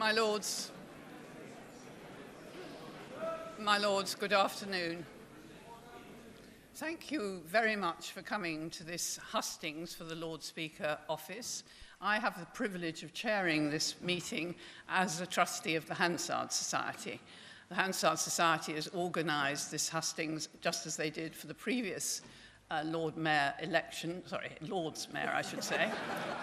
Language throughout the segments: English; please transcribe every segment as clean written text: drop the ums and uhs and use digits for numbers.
My Lords, good afternoon. Thank you very much for coming to this hustings for the Lord Speaker office. I have the privilege of chairing this meeting as a trustee of the Hansard Society. The Hansard Society has organised this hustings just as they did for the previous Lord's Mayor, I should say,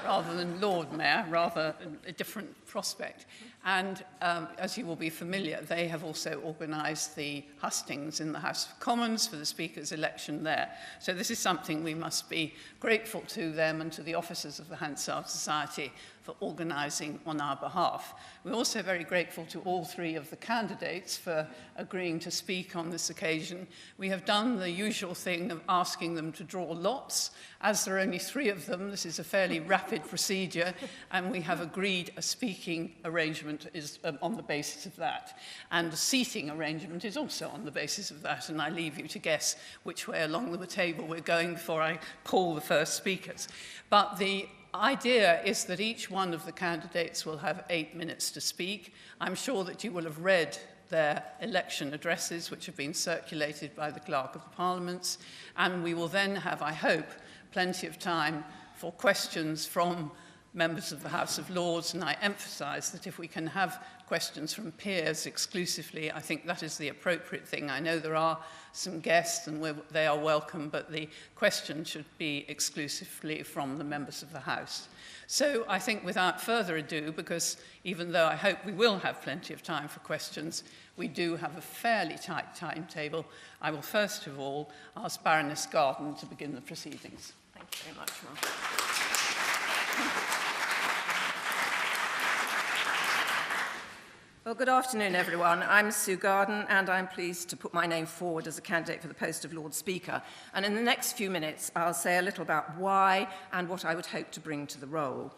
rather than Lord Mayor, rather a different prospect. And as you will be familiar, they have also organised the hustings in the House of Commons for the Speaker's election there. So this is something we must be grateful to them and to the officers of the Hansard Society for organising on our behalf. We're also very grateful to all three of the candidates for agreeing to speak on this occasion. We have done the usual thing of asking them to draw lots. As there are only three of them, this is a fairly rapid procedure, and we have agreed a speaking arrangement is on the basis of that. And a seating arrangement is also on the basis of that, and I leave you to guess which way along the table we're going before I call the first speakers. But the idea is that each one of the candidates will have 8 minutes to speak. I'm sure that you will have read their election addresses, which have been circulated by the Clerk of the Parliaments, and we will then have, I hope, plenty of time for questions from members of the House of Lords, and I emphasise that if we can have questions from peers exclusively, I think that is the appropriate thing. I know there are some guests and they are welcome, but the question should be exclusively from the members of the House. So I think without further ado, because even though I hope we will have plenty of time for questions, we do have a fairly tight timetable. I will first of all ask Baroness Garden to begin the proceedings. Thank you very much, Mark. Well, good afternoon, everyone. I'm Sue Garden, and I'm pleased to put my name forward as a candidate for the post of Lord Speaker. And in the next few minutes, I'll say a little about why and what I would hope to bring to the role.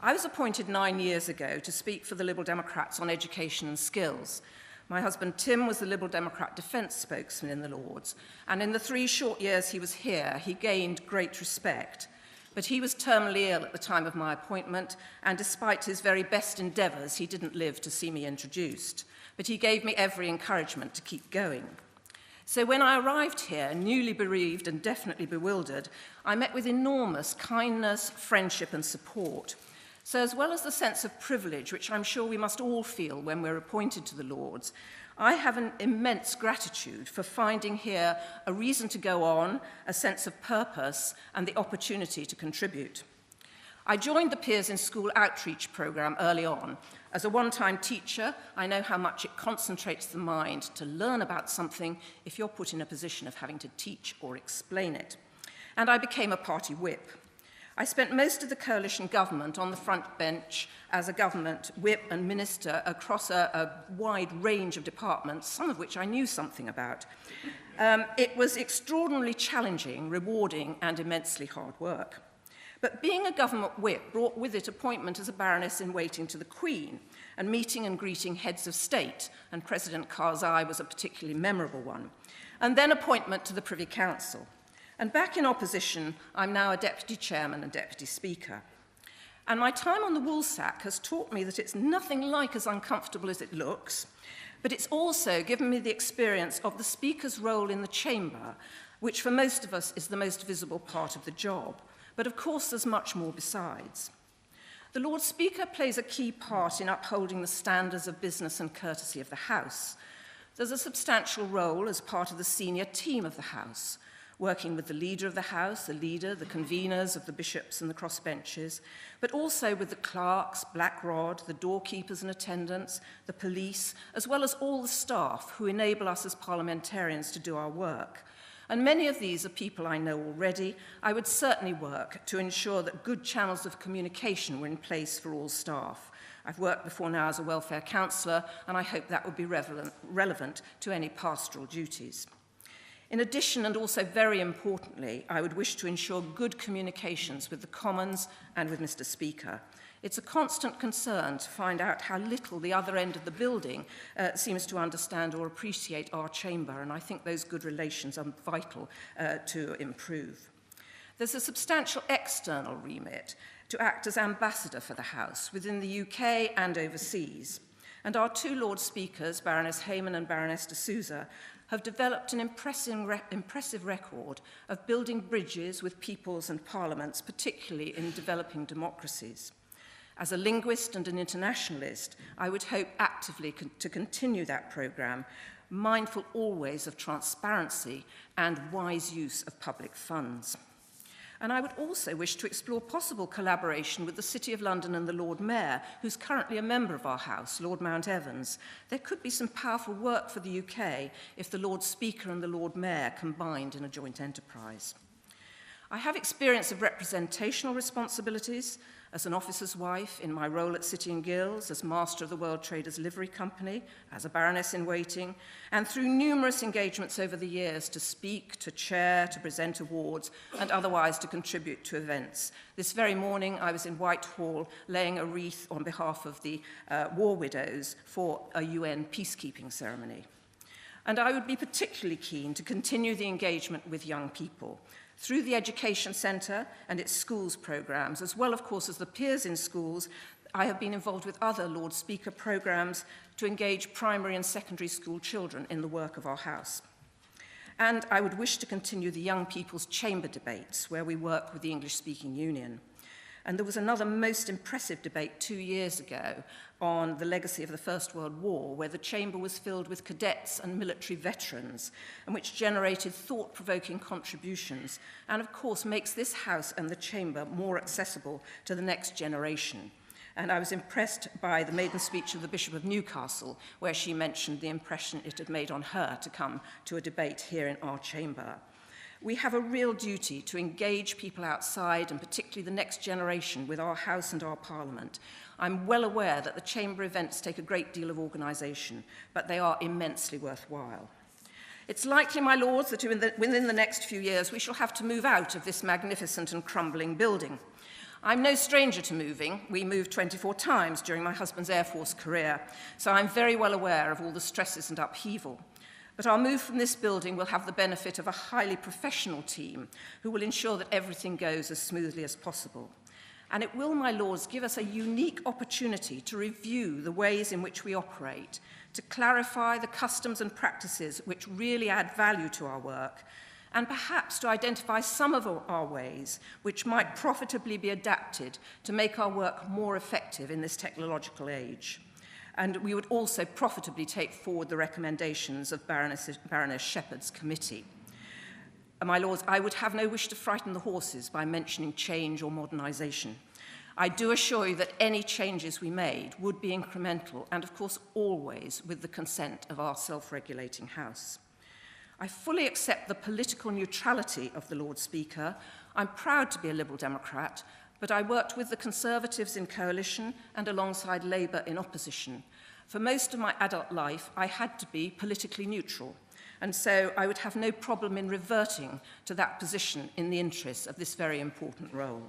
I was appointed 9 years ago to speak for the Liberal Democrats on education and skills. My husband Tim was the Liberal Democrat defence spokesman in the Lords, and in the 3 short years he was here, he gained great respect. But he was terminally ill at the time of my appointment, and despite his very best endeavours, he didn't live to see me introduced. But he gave me every encouragement to keep going. So when I arrived here, newly bereaved and definitely bewildered, I met with enormous kindness, friendship and support. So as well as the sense of privilege, which I'm sure we must all feel when we're appointed to the Lords, I have an immense gratitude for finding here a reason to go on, a sense of purpose, and the opportunity to contribute. I joined the Peers in School outreach programme early on. As a one-time teacher, I know how much it concentrates the mind to learn about something if you're put in a position of having to teach or explain it. And I became a party whip. I spent most of the coalition government on the front bench as a government whip and minister across a wide range of departments, some of which I knew something about. It was extraordinarily challenging, rewarding, and immensely hard work. But being a government whip brought with it appointment as a baroness-in-waiting to the Queen and meeting and greeting heads of state, and President Karzai was a particularly memorable one, and then appointment to the Privy Council. And back in opposition, I'm now a deputy chairman and deputy speaker. And my time on the Woolsack has taught me that it's nothing like as uncomfortable as it looks, but it's also given me the experience of the speaker's role in the chamber, which for most of us is the most visible part of the job. But of course, there's much more besides. The Lord Speaker plays a key part in upholding the standards of business and courtesy of the House. There's a substantial role as part of the senior team of the House, working with the leader of the House, the leader, the conveners of the bishops and the crossbenches, but also with the clerks, Black Rod, the doorkeepers and attendants, the police, as well as all the staff who enable us as parliamentarians to do our work. And many of these are people I know already. I would certainly work to ensure that good channels of communication were in place for all staff. I've worked before now as a welfare counsellor, and I hope that would be relevant to any pastoral duties. In addition, and also very importantly, I would wish to ensure good communications with the Commons and with Mr. Speaker. It's a constant concern to find out how little the other end of the building seems to understand or appreciate our chamber, and I think those good relations are vital to improve. There's a substantial external remit to act as ambassador for the House within the UK and overseas. And our two Lord Speakers, Baroness Hayman and Baroness de Souza, have developed an impressive record of building bridges with peoples and parliaments, particularly in developing democracies. As a linguist and an internationalist, I would hope actively to continue that programme, mindful always of transparency and wise use of public funds. And I would also wish to explore possible collaboration with the City of London and the Lord Mayor, who's currently a member of our House, Lord Mount Evans. There could be some powerful work for the UK if the Lord Speaker and the Lord Mayor combined in a joint enterprise. I have experience of representational responsibilities as an officer's wife in my role at City and Guilds, as Master of the World Traders Livery Company, as a Baroness-in-Waiting, and through numerous engagements over the years to speak, to chair, to present awards, and otherwise to contribute to events. This very morning I was in Whitehall laying a wreath on behalf of the war widows for a UN peacekeeping ceremony. And I would be particularly keen to continue the engagement with young people, through the Education Centre and its schools programmes, as well, of course, as the peers in schools. I have been involved with other Lord Speaker programmes to engage primary and secondary school children in the work of our House. And I would wish to continue the Young People's Chamber debates, where we work with the English-speaking Union. And there was another most impressive debate 2 years ago on the legacy of the First World War, where the chamber was filled with cadets and military veterans, and which generated thought-provoking contributions, and of course makes this House and the chamber more accessible to the next generation. And I was impressed by the maiden speech of the Bishop of Newcastle, where she mentioned the impression it had made on her to come to a debate here in our chamber. We have a real duty to engage people outside, and particularly the next generation, with our House and our Parliament. I'm well aware that the Chamber events take a great deal of organisation, but they are immensely worthwhile. It's likely, my lords, that within the next few years we shall have to move out of this magnificent and crumbling building. I'm no stranger to moving. We moved 24 times during my husband's Air Force career, so I'm very well aware of all the stresses and upheaval. But our move from this building will have the benefit of a highly professional team who will ensure that everything goes as smoothly as possible. And it will, my lords, give us a unique opportunity to review the ways in which we operate, to clarify the customs and practices which really add value to our work, and perhaps to identify some of our ways which might profitably be adapted to make our work more effective in this technological age. And we would also profitably take forward the recommendations of Baroness Shepherd's committee. My lords, I would have no wish to frighten the horses by mentioning change or modernisation. I do assure you that any changes we made would be incremental and, of course, always with the consent of our self-regulating House. I fully accept the political neutrality of the Lord Speaker. I'm proud to be a Liberal Democrat, but I worked with the Conservatives in coalition and alongside Labour in opposition. For most of my adult life, I had to be politically neutral, and so I would have no problem in reverting to that position in the interests of this very important role.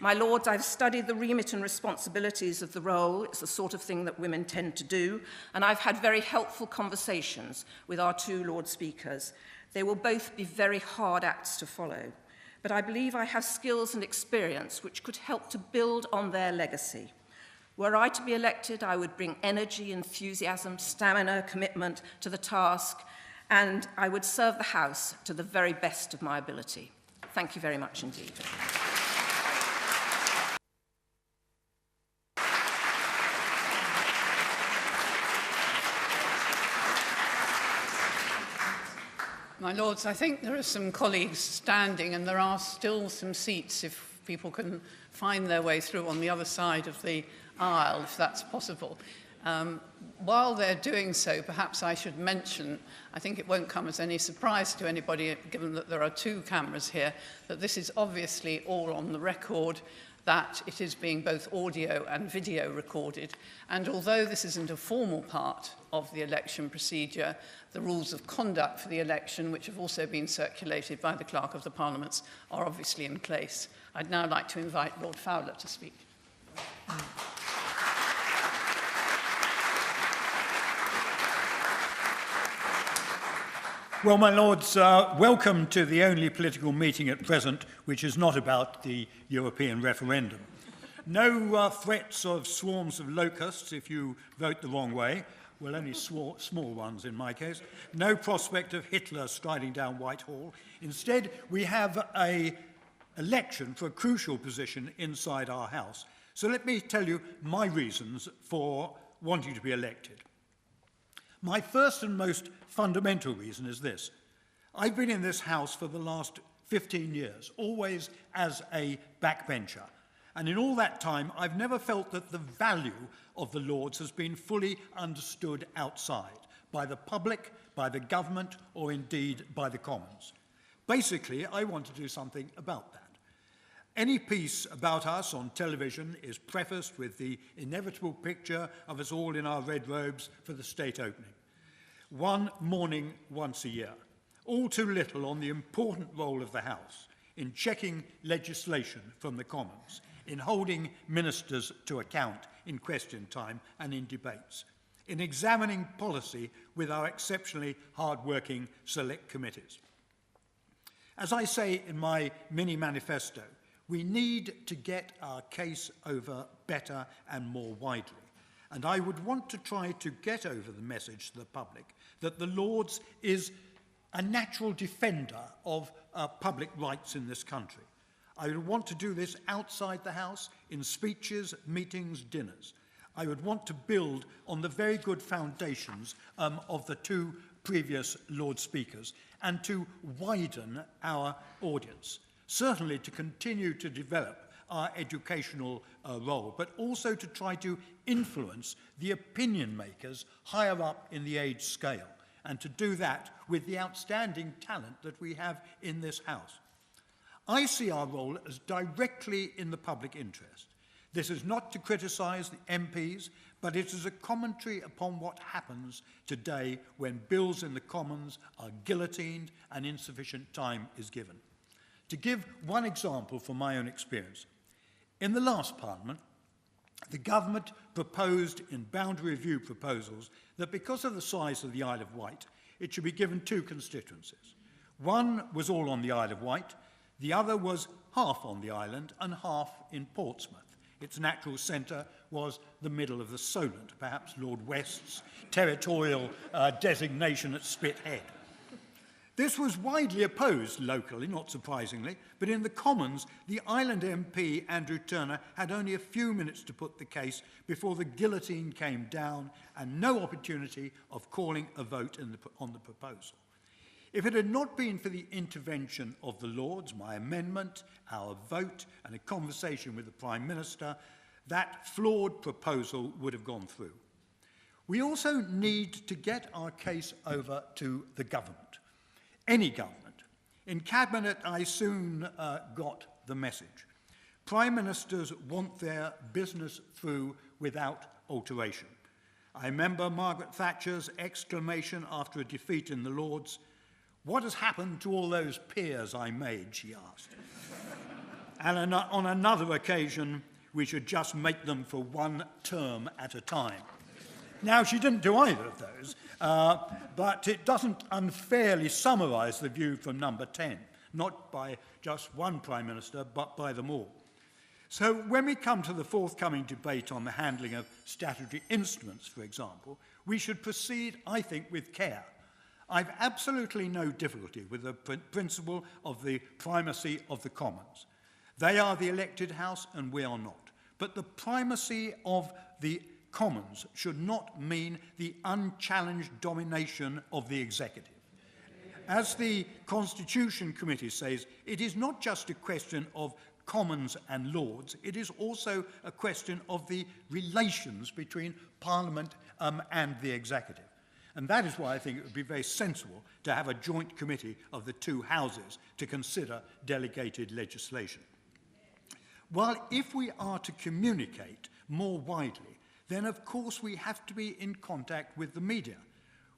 My lords, I've studied the remit and responsibilities of the role. It's the sort of thing that women tend to do, and I've had very helpful conversations with our two Lord Speakers. They will both be very hard acts to follow, but I believe I have skills and experience which could help to build on their legacy. Were I to be elected, I would bring energy, enthusiasm, stamina, commitment to the task, and I would serve the House to the very best of my ability. Thank you very much indeed. My lords, I think there are some colleagues standing, and there are still some seats if people can find their way through on the other side of the aisle, if that's possible. While they're doing so, perhaps I should mention, I think it won't come as any surprise to anybody, given that there are two cameras here, that this is obviously all on the record, that it is being both audio and video recorded. And although this isn't a formal part of the election procedure, the rules of conduct for the election, which have also been circulated by the Clerk of the Parliaments, are obviously in place. I'd now like to invite Lord Fowler to speak. Well, my lords, welcome to the only political meeting at present which is not about the European referendum. No threats of swarms of locusts if you vote the wrong way. Well, only small ones in my case. No prospect of Hitler striding down Whitehall. Instead, we have an election for a crucial position inside our House. So let me tell you my reasons for wanting to be elected. My first and most fundamental reason is this. I've been in this House for the last 15 years, always as a backbencher. And in all that time, I've never felt that the value of the Lords has been fully understood outside, by the public, by the government, or indeed by the Commons. Basically, I want to do something about that. Any piece about us on television is prefaced with the inevitable picture of us all in our red robes for the state opening. One morning once a year. All too little on the important role of the House in checking legislation from the Commons, in holding ministers to account in question time and in debates, in examining policy with our exceptionally hard-working select committees. As I say in my mini manifesto, we need to get our case over better and more widely. And I would want to try to get over the message to the public that the Lords is a natural defender of public rights in this country. I would want to do this outside the House, in speeches, meetings, dinners. I would want to build on the very good foundations of the two previous Lord Speakers and to widen our audience. Certainly to continue to develop our educational role, but also to try to influence the opinion makers higher up in the age scale, and to do that with the outstanding talent that we have in this House. I see our role as directly in the public interest. This is not to criticise the MPs, but it is a commentary upon what happens today when bills in the Commons are guillotined and insufficient time is given. To give one example from my own experience, in the last Parliament, the government proposed in boundary review proposals that because of the size of the Isle of Wight, it should be given two constituencies. One was all on the Isle of Wight, the other was half on the island and half in Portsmouth. Its natural centre was the middle of the Solent, perhaps Lord West's territorial designation at Spithead. This was widely opposed locally, not surprisingly, but in the Commons, the Island MP, Andrew Turner, had only a few minutes to put the case before the guillotine came down and no opportunity of calling a vote on the proposal. If it had not been for the intervention of the Lords, my amendment, our vote, and a conversation with the Prime Minister, that flawed proposal would have gone through. We also need to get our case over to the government. Any government. In Cabinet, I soon got the message. Prime Ministers want their business through without alteration. I remember Margaret Thatcher's exclamation after a defeat in the Lords, "What has happened to all those peers I made?" she asked. And on another occasion, we should just make them for one term at a time. Now, she didn't do either of those, but it doesn't unfairly summarise the view from number 10, not by just one Prime Minister, but by them all. So when we come to the forthcoming debate on the handling of statutory instruments, for example, we should proceed, I think, with care. I've absolutely no difficulty with the principle of the primacy of the Commons. They are the elected House and we are not. But the primacy of the Commons should not mean the unchallenged domination of the executive. As the Constitution Committee says, it is not just a question of Commons and Lords, it is also a question of the relations between Parliament and the executive. And that is why I think it would be very sensible to have a joint committee of the two houses to consider delegated legislation. While if we are to communicate more widely, then of course we have to be in contact with the media.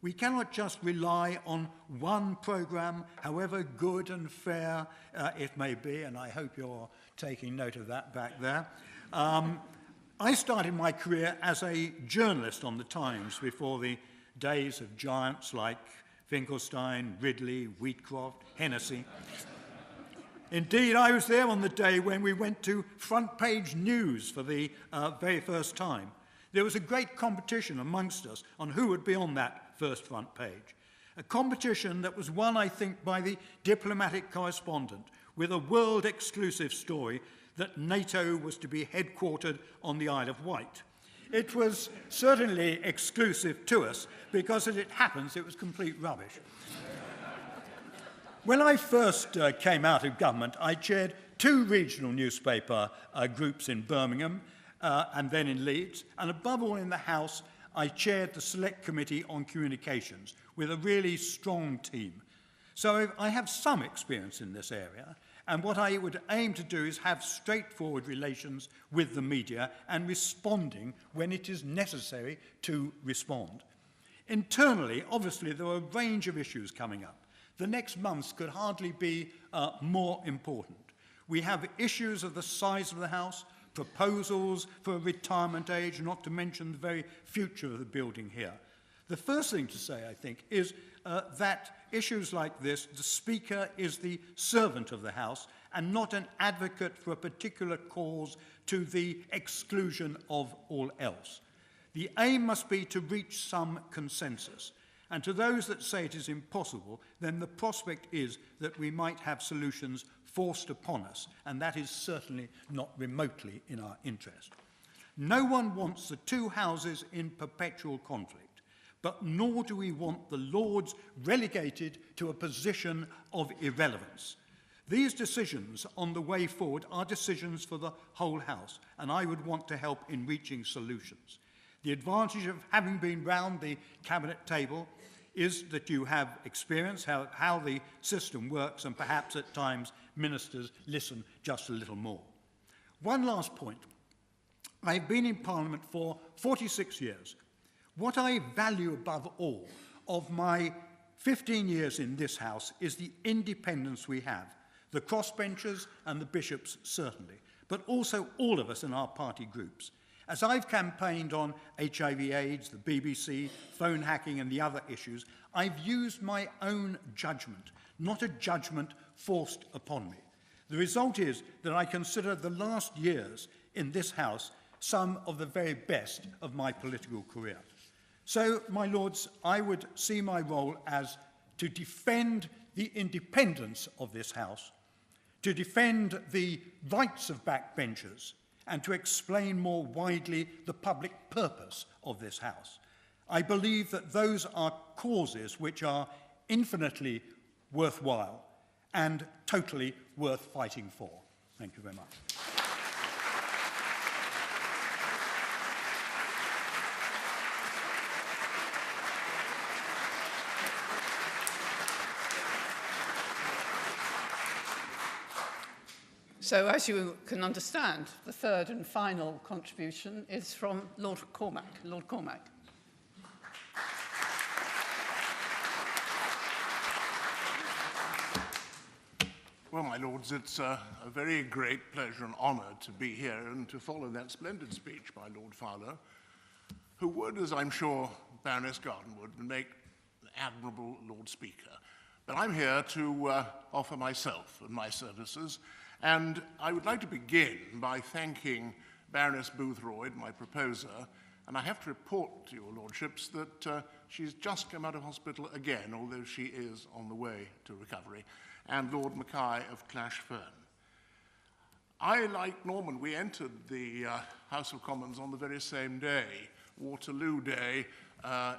We cannot just rely on one programme, however good and fair it may be, and I hope you're taking note of that back there. I started my career as a journalist on the Times before the days of giants like Finkelstein, Ridley, Wheatcroft, Hennessy. Indeed, I was there on the day when we went to front page news for the very first time. There was a great competition amongst us on who would be on that first front page. A competition that was won, I think, by the diplomatic correspondent with a world-exclusive story that NATO was to be headquartered on the Isle of Wight. It was certainly exclusive to us because, as it happens, it was complete rubbish. When I first came out of government, I chaired 2 regional newspaper groups in Birmingham and then in Leeds, and above all in the House, I chaired the Select Committee on Communications with a really strong team. So I have some experience in this area, and what I would aim to do is have straightforward relations with the media and responding when it is necessary to respond. Internally, obviously, there are a range of issues coming up. The next months could hardly be more important. We have issues of the size of the House, proposals for a retirement age, not to mention the very future of the building here. The first thing to say, I think, is that issues like this, the Speaker is the servant of the House and not an advocate for a particular cause to the exclusion of all else. The aim must be to reach some consensus. And to those that say it is impossible, then the prospect is that we might have solutions forced upon us, and that is certainly not remotely in our interest. No one wants the 2 houses in perpetual conflict, but nor do we want the Lords relegated to a position of irrelevance. These decisions on the way forward are decisions for the whole House, and I would want to help in reaching solutions. The advantage of having been round the cabinet table is that you have experience how the system works, and perhaps at times ministers listen just a little more. One last point. I've been in Parliament for 46 years. What I value above all of my 15 years in this House is the independence we have, the crossbenchers and the bishops certainly, but also all of us in our party groups. As I've campaigned on HIV/AIDS, the BBC, phone hacking and the other issues, I've used my own judgment, not a judgment forced upon me. The result is that I consider the last years in this House some of the very best of my political career. So, my Lords, I would see my role as to defend the independence of this House, to defend the rights of backbenchers, and to explain more widely the public purpose of this House. I believe that those are causes which are infinitely worthwhile and totally worth fighting for. Thank you very much. So, as you can understand, the third and final contribution is from Lord Cormack. Lord Cormack. Well, my lords, it's a very great pleasure and honour to be here and to follow that splendid speech by Lord Fowler, who would, as I'm sure Baroness Garden would, make an admirable Lord Speaker. But I'm here to offer myself and my services. And I would like to begin by thanking Baroness Boothroyd, my proposer, and I have to report to your lordships that she's just come out of hospital again, although she is on the way to recovery, and Lord Mackay of Clashfern. I, like Norman, we entered the House of Commons on the very same day, Waterloo Day,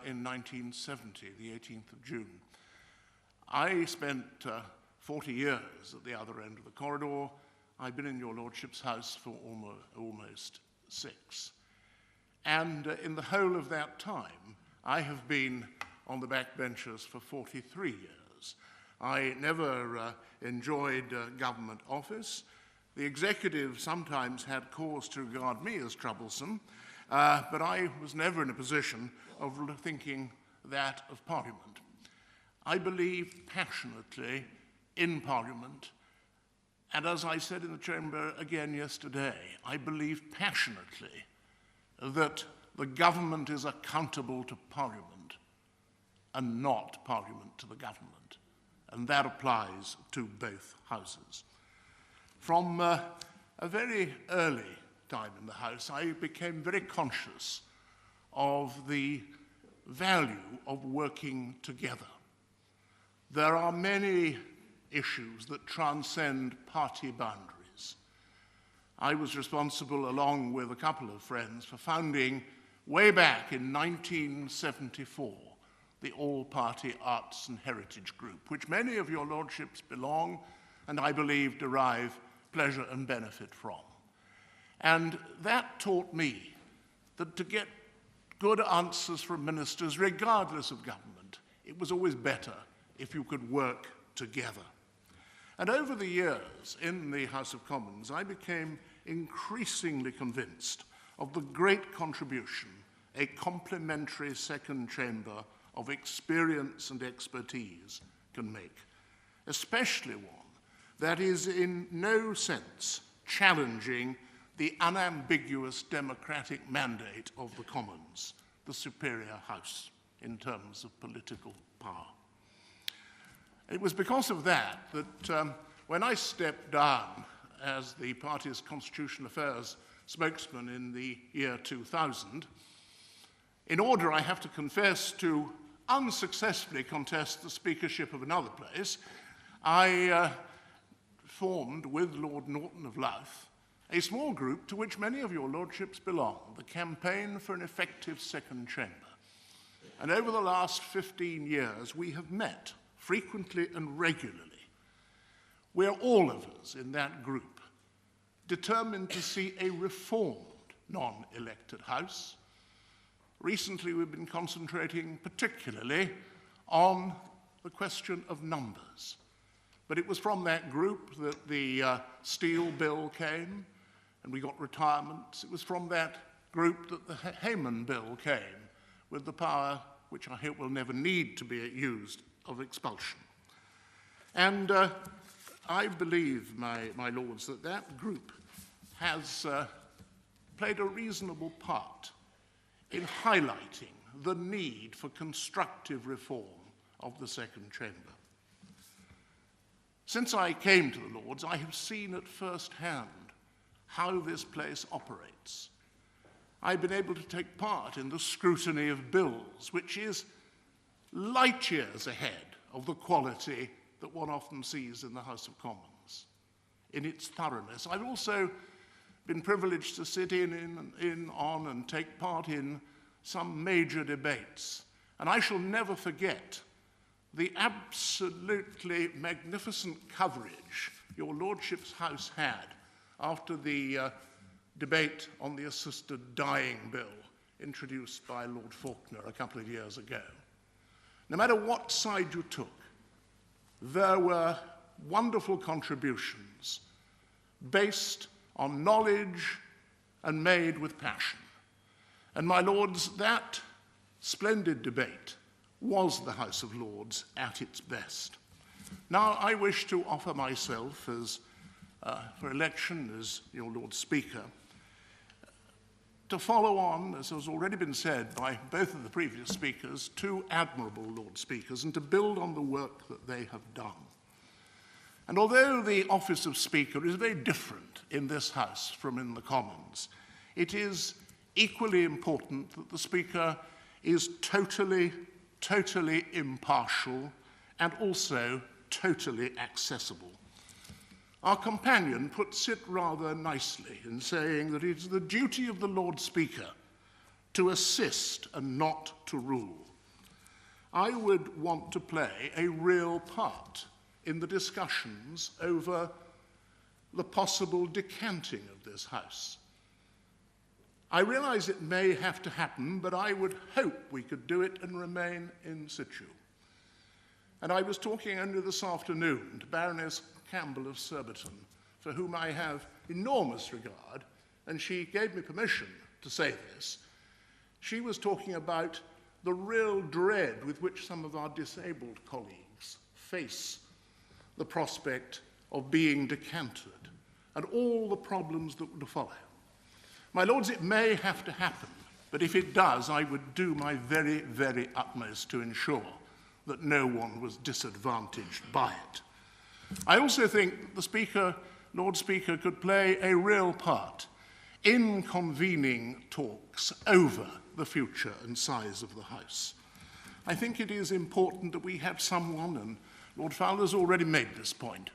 in 1970, the 18th of June. I spent 40 years at the other end of the corridor. I've been in your lordship's house for almost 6. And in the whole of that time, I have been on the backbenches for 43 years. I never enjoyed government office. The executive sometimes had cause to regard me as troublesome, but I was never in a position of thinking that of Parliament. I believe passionately in Parliament, and as I said in the chamber again yesterday, I believe passionately that the government is accountable to Parliament and not Parliament to the government, and that applies to both houses. From a very early time in the House, I became very conscious of the value of working together. There are many issues that transcend party boundaries. I was responsible, along with a couple of friends, for founding, way back in 1974, the All-Party Arts and Heritage Group, which many of your lordships belong and I believe derive pleasure and benefit from. And that taught me that to get good answers from ministers, regardless of government, it was always better if you could work together. And over the years in the House of Commons, I became increasingly convinced of the great contribution a complementary second chamber of experience and expertise can make, especially one that is in no sense challenging the unambiguous democratic mandate of the Commons, the superior house in terms of political power. It was because of that that when I stepped down as the party's Constitutional Affairs spokesman in the year 2000, in order, I have to confess, to unsuccessfully contest the speakership of another place, I formed with Lord Norton of Louth a small group to which many of your lordships belong, the Campaign for an Effective Second Chamber. And over the last 15 years, we have met frequently and regularly. We're all of us in that group determined to see a reformed non-elected House. Recently, we've been concentrating particularly on the question of numbers. But it was from that group that the Steel Bill came, and we got retirements. It was from that group that the Hayman Bill came, with the power, which I hope will never need to be used, of expulsion. And I believe, my lords, that that group has played a reasonable part in highlighting the need for constructive reform of the second chamber. Since I came to the Lords, I have seen at first hand how this place operates. I've been able to take part in the scrutiny of bills, which is light years ahead of the quality that one often sees in the House of Commons, in its thoroughness. I've also been privileged to sit on and take part in some major debates. And I shall never forget the absolutely magnificent coverage your Lordship's House had after the debate on the assisted dying bill introduced by Lord Faulkner a couple of years ago. No matter what side you took, there were wonderful contributions based on knowledge and made with passion. And my lords, that splendid debate was the House of Lords at its best. Now, I wish to offer myself as, for election as your Lord Speaker, to follow on, as has already been said by both of the previous speakers, two admirable Lord Speakers, and to build on the work that they have done. And although the office of Speaker is very different in this House from in the Commons, it is equally important that the Speaker is totally impartial and also totally accessible. Our companion puts it rather nicely in saying that it is the duty of the Lord Speaker to assist and not to rule. I would want to play a real part in the discussions over the possible decanting of this House. I realize it may have to happen, but I would hope we could do it and remain in situ. And I was talking only this afternoon to Baroness Campbell of Surbiton, for whom I have enormous regard, and she gave me permission to say this. She was talking about the real dread with which some of our disabled colleagues face the prospect of being decanted and all the problems that would follow. My lords, it may have to happen, but if it does, I would do my very, very utmost to ensure that no one was disadvantaged by it. I also think the Speaker Lord Speaker could play a real part in convening talks over the future and size of the House. I think it is important that we have someone, and Lord Fowler's already made this point,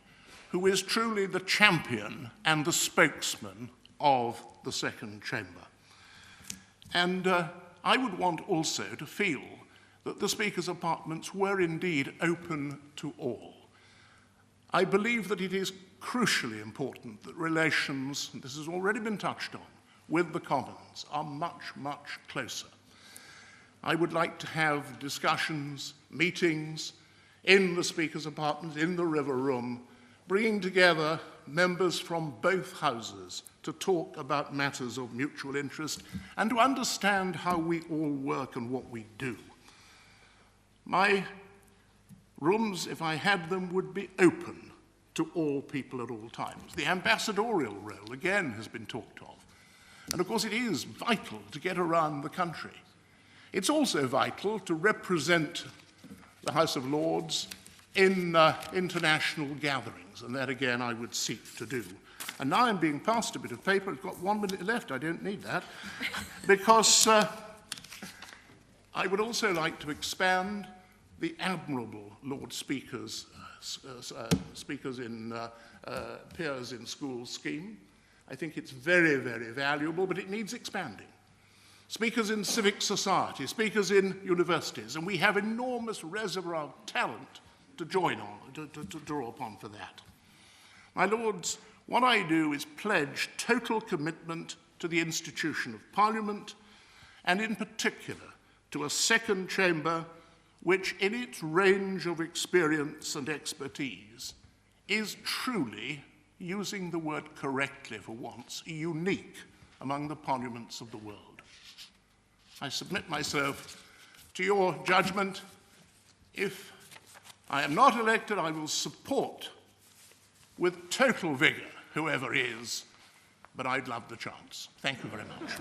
who is truly the champion and the spokesman of the second chamber. And I would want also to feel that the Speaker's apartments were indeed open to all. I believe that it is crucially important that relations, and this has already been touched on, with the Commons are much, much closer. I would like to have discussions, meetings in the Speaker's apartment, in the River Room, bringing together members from both houses to talk about matters of mutual interest and to understand how we all work and what we do. My rooms, if I had them, would be open to all people at all times. The ambassadorial role, again, has been talked of. And of course, it is vital to get around the country. It's also vital to represent the House of Lords in international gatherings, and that, again, I would seek to do. And now I'm being passed a bit of paper. I've got 1 minute left. I don't need that. Because I would also like to the admirable Lord Speakers, peers in schools scheme. I think it's very, very valuable, but it needs expanding. Speakers in civic society, speakers in universities, and we have enormous reservoir of talent to join on, to draw upon for that. My Lords, what I do is pledge total commitment to the institution of Parliament, and in particular to a second chamber which, in its range of experience and expertise, is truly, using the word correctly for once, unique among the parliaments of the world. I submit myself to your judgment. If I am not elected, I will support with total vigour whoever is, but I'd love the chance. Thank you very much.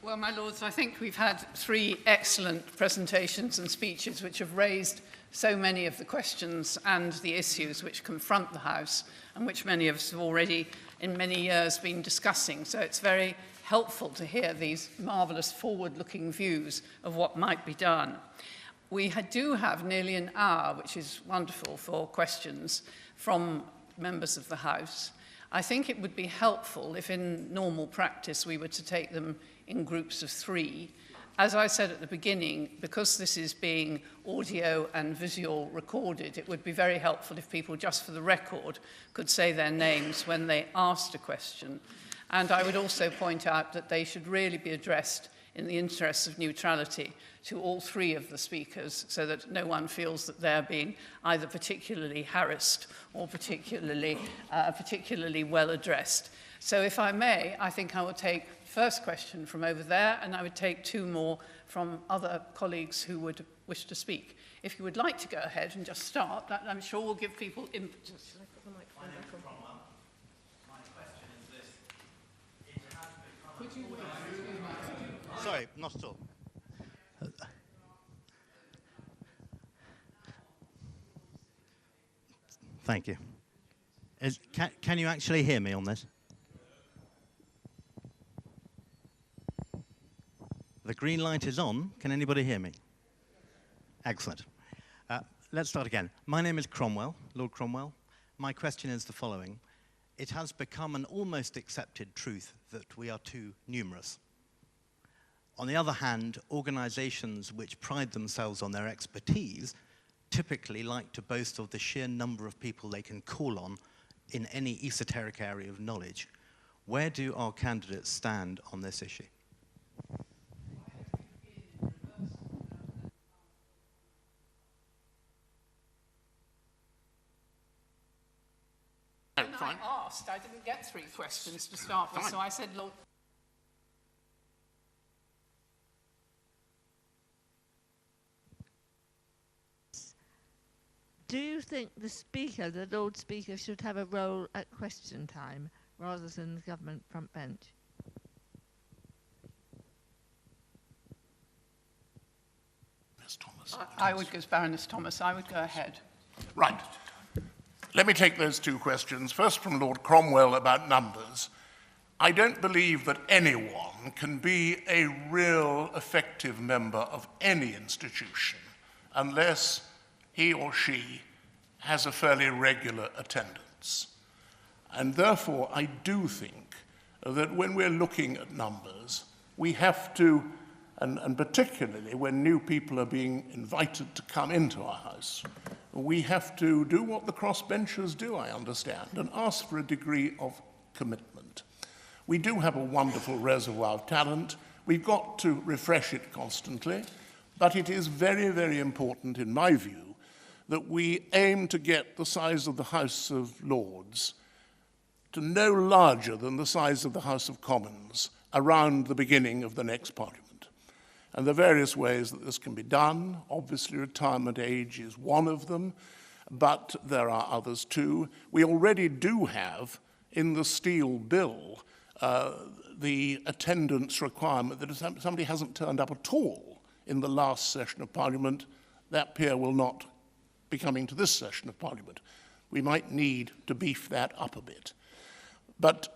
Well, my Lords, I think we've had 3 excellent presentations and speeches which have raised so many of the questions and the issues which confront the House and which many of us have already in many years been discussing. So it's very helpful to hear these marvellous forward-looking views of what might be done. We do have nearly an hour, which is wonderful, for questions from members of the House. I think it would be helpful if in normal practice we were to take them in groups of 3. As I said at the beginning, because this is being audio and visual recorded, it would be very helpful if people, just for the record, could say their names when they asked a question. And I would also point out that they should really be addressed in the interests of neutrality to all 3 of the speakers, so that no one feels that they're being either particularly harassed or particularly well addressed. So if I may, I think I will take first question from over there, and I would take 2 more from other colleagues who would wish to speak. If you would like to go ahead and just start, that I'm sure will give people impetus. Shall I put the microphone back on? Cromwell. My question is this. It has become... Could you wait? Sorry, not at all. Thank you. Can you actually hear me on this? The green light is on. Can anybody hear me? Excellent. Let's start again. My name is Cromwell, Lord Cromwell. My question is the following. It has become an almost accepted truth that we are too numerous. On the other hand, organizations which pride themselves on their expertise typically like to boast of the sheer number of people they can call on in any esoteric area of knowledge. Where do our candidates stand on this issue? When I asked, I didn't get 3 questions to start with, so I said, Lord... Do you think the Lord Speaker, should have a role at question time rather than the government front bench? Baroness Thomas. I would go as Baroness Thomas. I would go ahead. Right. Let me take those two questions. First from Lord Cromwell about numbers. I don't believe that anyone can be a real effective member of any institution unless he or she has a fairly regular attendance. And therefore, I do think that when we're looking at numbers, we have to, and particularly when new people are being invited to come into our house, we have to do what the crossbenchers do, I understand, and ask for a degree of commitment. We do have a wonderful reservoir of talent. We've got to refresh it constantly, but it is very, very important, in my view, that we aim to get the size of the House of Lords to no larger than the size of the House of Commons around the beginning of the next Parliament. And there are various ways that this can be done. Obviously, retirement age is one of them, but there are others too. We already do have in the Steel Bill the attendance requirement that if somebody hasn't turned up at all in the last session of Parliament, that peer will not be coming to this session of Parliament. We might need to beef that up a bit. But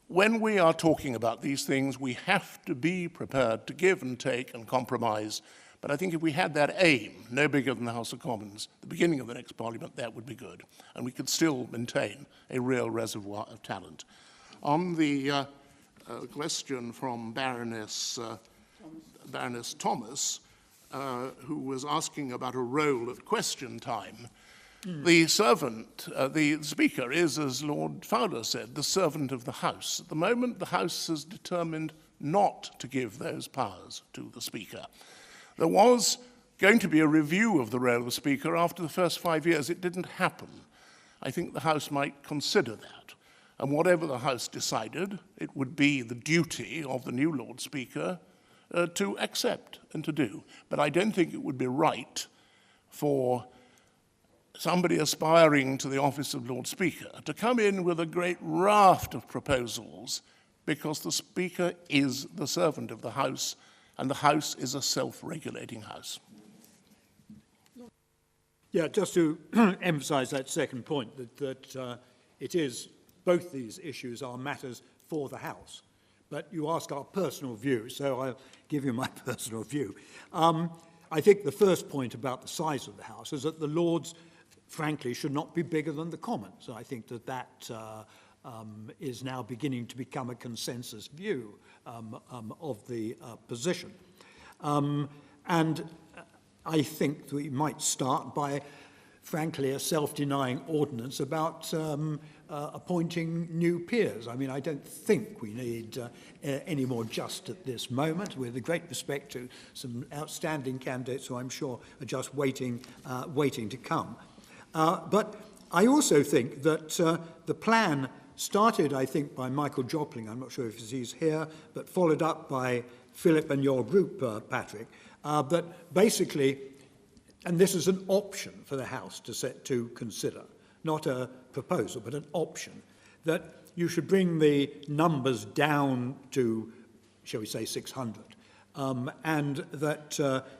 when we are talking about these things, we have to be prepared to give and take and compromise. But I think if we had that aim, no bigger than the House of Commons, the beginning of the next Parliament, that would be good. And we could still maintain a real reservoir of talent. On the question from Baroness Thomas, who was asking about a role at question time, the servant, the Speaker is, as Lord Fowler said, the servant of the House. At the moment, the House has determined not to give those powers to the Speaker. There was going to be a review of the role of the Speaker after the first 5 years. It didn't happen. I think the House might consider that. And whatever the House decided, it would be the duty of the new Lord Speaker to accept and to do. But I don't think it would be right for somebody aspiring to the office of Lord Speaker to come in with a great raft of proposals because the Speaker is the servant of the House and the House is a self-regulating House. Yeah, just to emphasise that second point, that it is, both these issues are matters for the House. But you ask our personal view, so I'll give you my personal view. I think the first point about the size of the House is that the Lords, frankly, should not be bigger than the Commons. I think that is now beginning to become a consensus view of the position. And I think we might start by, frankly, a self-denying ordinance about appointing new peers. I mean, I don't think we need any more just at this moment, with a great respect to some outstanding candidates who I'm sure are just waiting to come. But I also think that the plan started, I think, by Michael Jopling, I'm not sure if he's here, but followed up by Philip and your group, Patrick, that basically, and this is an option for the House to consider, not a proposal, but an option, that you should bring the numbers down to, shall we say, 600. And that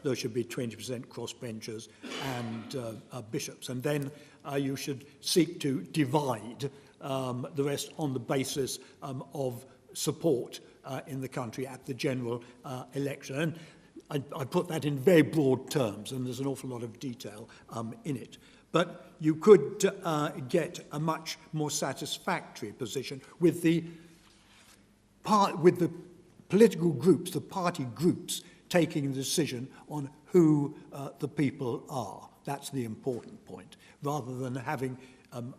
there should be 20% crossbenchers and bishops. And then you should seek to divide the rest on the basis of support in the country at the general election. And I put that in very broad terms, and there's an awful lot of detail in it. But you could get a much more satisfactory position with the political groups, the party groups, taking the decision on who the people are. That's the important point, rather than having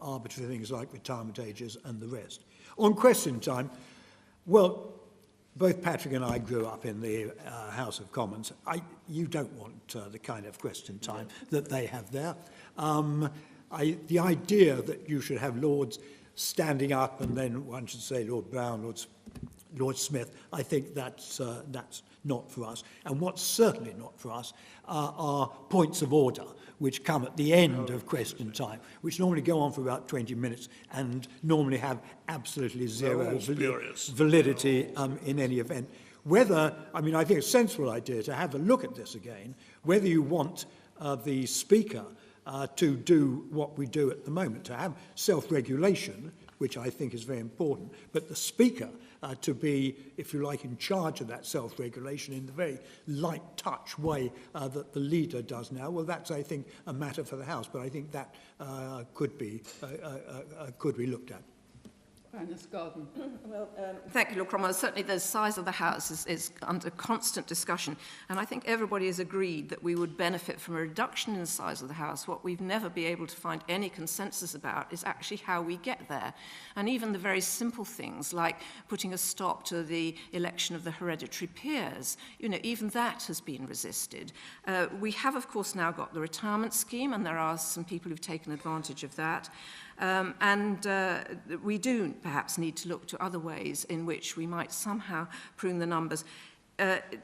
arbitrary things like retirement ages and the rest. On question time, well, both Patrick and I grew up in the House of Commons. You don't want the kind of question time that they have there. The idea that you should have Lords standing up and then one should say Lord Brown, Lord Smith, I think that's not for us. And what's certainly not for us are points of order, which come at the end of question time, which normally go on for about 20 minutes and normally have absolutely zero validity in any event. whether, I mean, I think it's a sensible idea to have a look at this again, whether you want the Speaker to do what we do at the moment, to have self-regulation, which I think is very important, but the Speaker to be, if you like, in charge of that self-regulation in the very light touch way that the leader does now. Well, that's, I think, a matter for the House, but I think that could be looked at. Baroness Garden. Well, thank you, Lord Cromwell. Certainly the size of the House is under constant discussion, and I think everybody has agreed that we would benefit from a reduction in the size of the House. What we've never been able to find any consensus about is actually how we get there. And even the very simple things like putting a stop to the election of the hereditary peers, you know, even that has been resisted. We have, of course, now got the retirement scheme, and there are some people who've taken advantage of that. We do perhaps need to look to other ways in which we might somehow prune the numbers.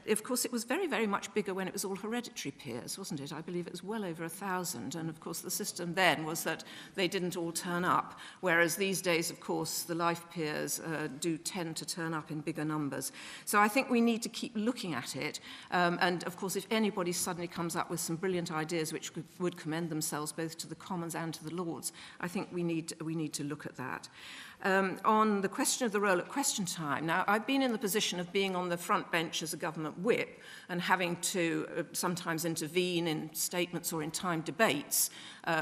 Of course, it was very, very much bigger when it was all hereditary peers, wasn't it? I believe it was well over 1,000. And of course, the system then was that they didn't all turn up, whereas these days, of course, the life peers do tend to turn up in bigger numbers. So I think we need to keep looking at it. And of course, if anybody suddenly comes up with some brilliant ideas which would commend themselves both to the Commons and to the Lords, I think we need to look at that. On the question of the role at question time, now I've been in the position of being on the front bench as a government whip and having to sometimes intervene in statements or in timed debates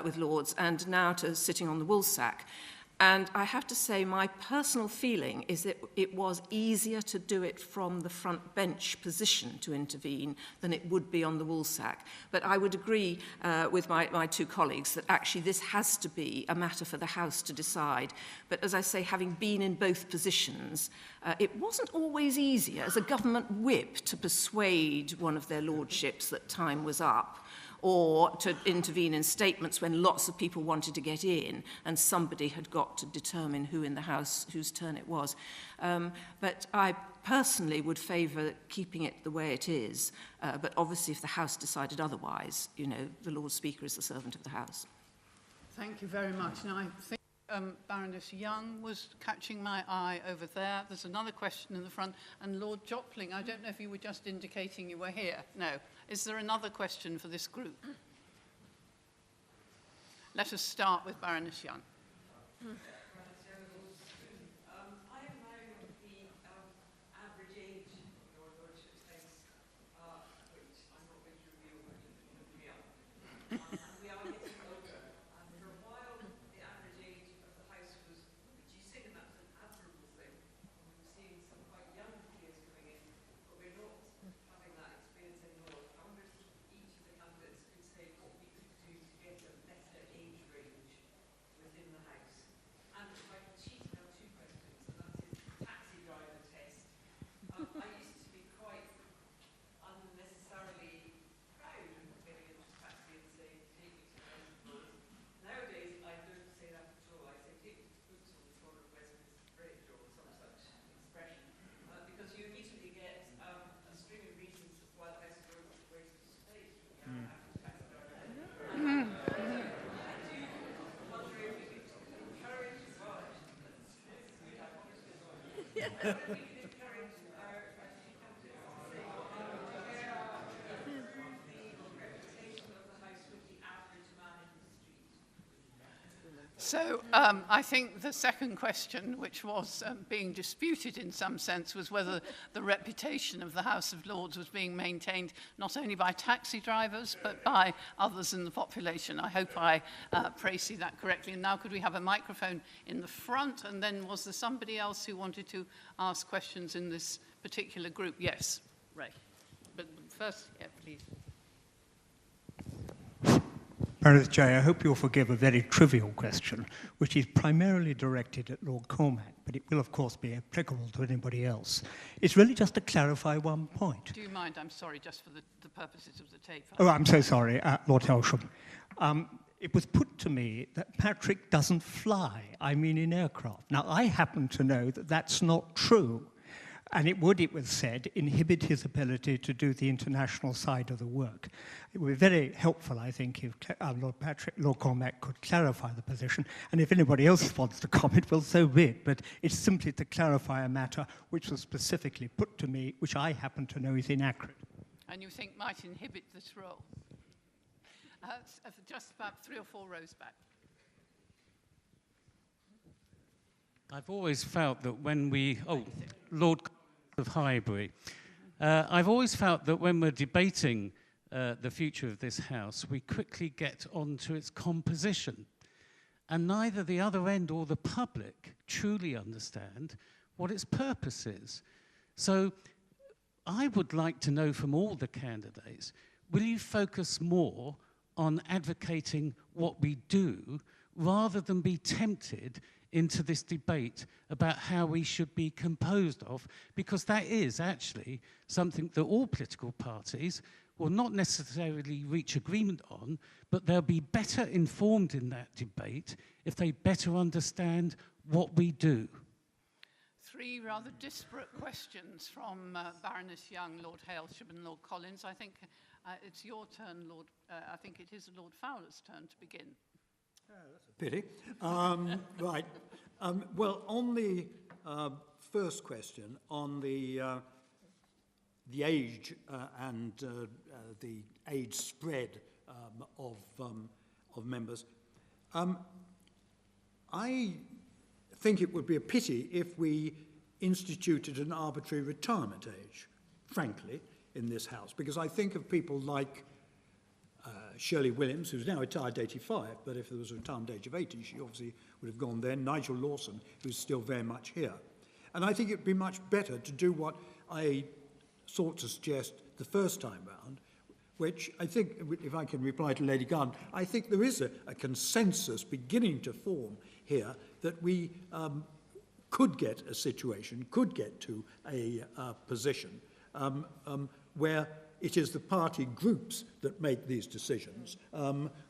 with Lords, and now to sitting on the woolsack. And I have to say my personal feeling is that it was easier to do it from the front bench position to intervene than it would be on the woolsack. But I would agree with my two colleagues that actually this has to be a matter for the House to decide. But as I say, having been in both positions, it wasn't always easier as a government whip to persuade one of their lordships that time was up, or to intervene in statements when lots of people wanted to get in and somebody had got to determine who in the House, whose turn it was. But I personally would favour keeping it the way it is. But obviously, if the House decided otherwise, you know, the Lord Speaker is the servant of the House. Thank you very much. Now, I think Baroness Young was catching my eye over there. There's another question in the front. And Lord Jopling, I don't know if you were just indicating you were here. No. Is there another question for this group? Let us start with Baroness Young. So I think the second question, which was being disputed in some sense, was whether the reputation of the House of Lords was being maintained not only by taxi drivers, but by others in the population. I hope I phrased that correctly. And now could we have a microphone in the front? And then was there somebody else who wanted to ask questions in this particular group? Yes, Ray. But first, yeah, please. Baroness Jay, I hope you'll forgive a very trivial question, which is primarily directed at Lord Cormack, but it will, of course, be applicable to anybody else. It's really just to clarify one point. Do you mind? I'm sorry, just for the purposes of the tape. Oh, I'm so sorry, Lord Helsham. It was put to me that Patrick doesn't fly, I mean in aircraft. Now, I happen to know that that's not true. And it would, it was said, inhibit his ability to do the international side of the work. It would be very helpful, I think, if Lord Cormack could clarify the position. And if anybody else wants to comment, well, so be it. But it's simply to clarify a matter which was specifically put to me, which I happen to know is inaccurate. And you think might inhibit this role? Just about 3 or 4 rows back. I've always felt that when we... Oh, Lord of Highbury. I've always felt that when we're debating the future of this House, we quickly get onto its composition. And neither the other end or the public truly understand what its purpose is. So I would like to know from all the candidates, will you focus more on advocating what we do rather than be tempted into this debate about how we should be composed of, because that is actually something that all political parties will not necessarily reach agreement on, but they'll be better informed in that debate if they better understand what we do. 3 rather disparate questions from Baroness Young, Lord Hailsham and Lord Collins. I think it's your turn, Lord. I think it is Lord Fowler's turn to begin. That's a pity. Right. Well, on the first question, on the age and the age spread of members, I think it would be a pity if we instituted an arbitrary retirement age, frankly, in this House, because I think of people like Shirley Williams, who's now retired at 85, but if there was a retirement age of 80, she obviously would have gone then. Nigel Lawson, who's still very much here. And I think it would be much better to do what I sought to suggest the first time round, which I think, if I can reply to Lady Garden, I think there is a consensus beginning to form here that we could get a situation, could get to a position where it is the party groups that make these decisions,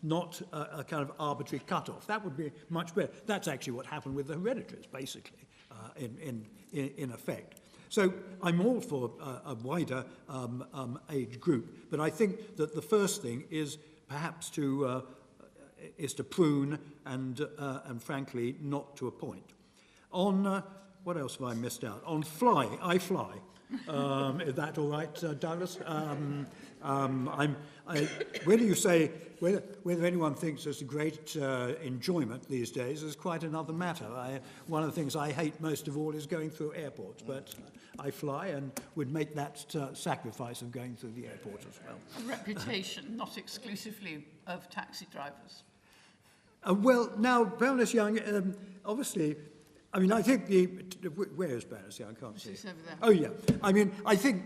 not a kind of arbitrary cut-off. That would be much better. That's actually what happened with the hereditaries, basically, in effect. So I'm all for a wider age group, but I think that the first thing is perhaps to prune and frankly not to appoint. On what else have I missed out? On fly, I fly. Is that all right, Douglas? Whether you say whether anyone thinks there's a great enjoyment these days is quite another matter. One of the things I hate most of all is going through airports, but I fly and would make that sacrifice of going through the airport as well. A reputation, not exclusively of taxi drivers. Well, now, Baroness Young, obviously, I mean, I think where is Baroness Young? I can't see. She's over there. Oh, yeah. I mean, I think,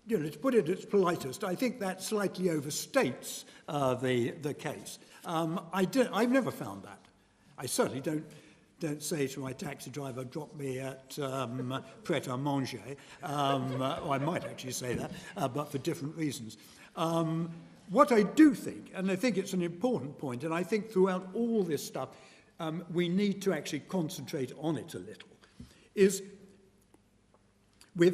you know, to put it at its politest, I think that slightly overstates the case. I've never found that. I certainly don't say to my taxi driver, drop me at Pret-a-Manger. Or I might actually say that, but for different reasons. What I do think, and I think it's an important point, and I think throughout all this stuff, we need to actually concentrate on it a little, is we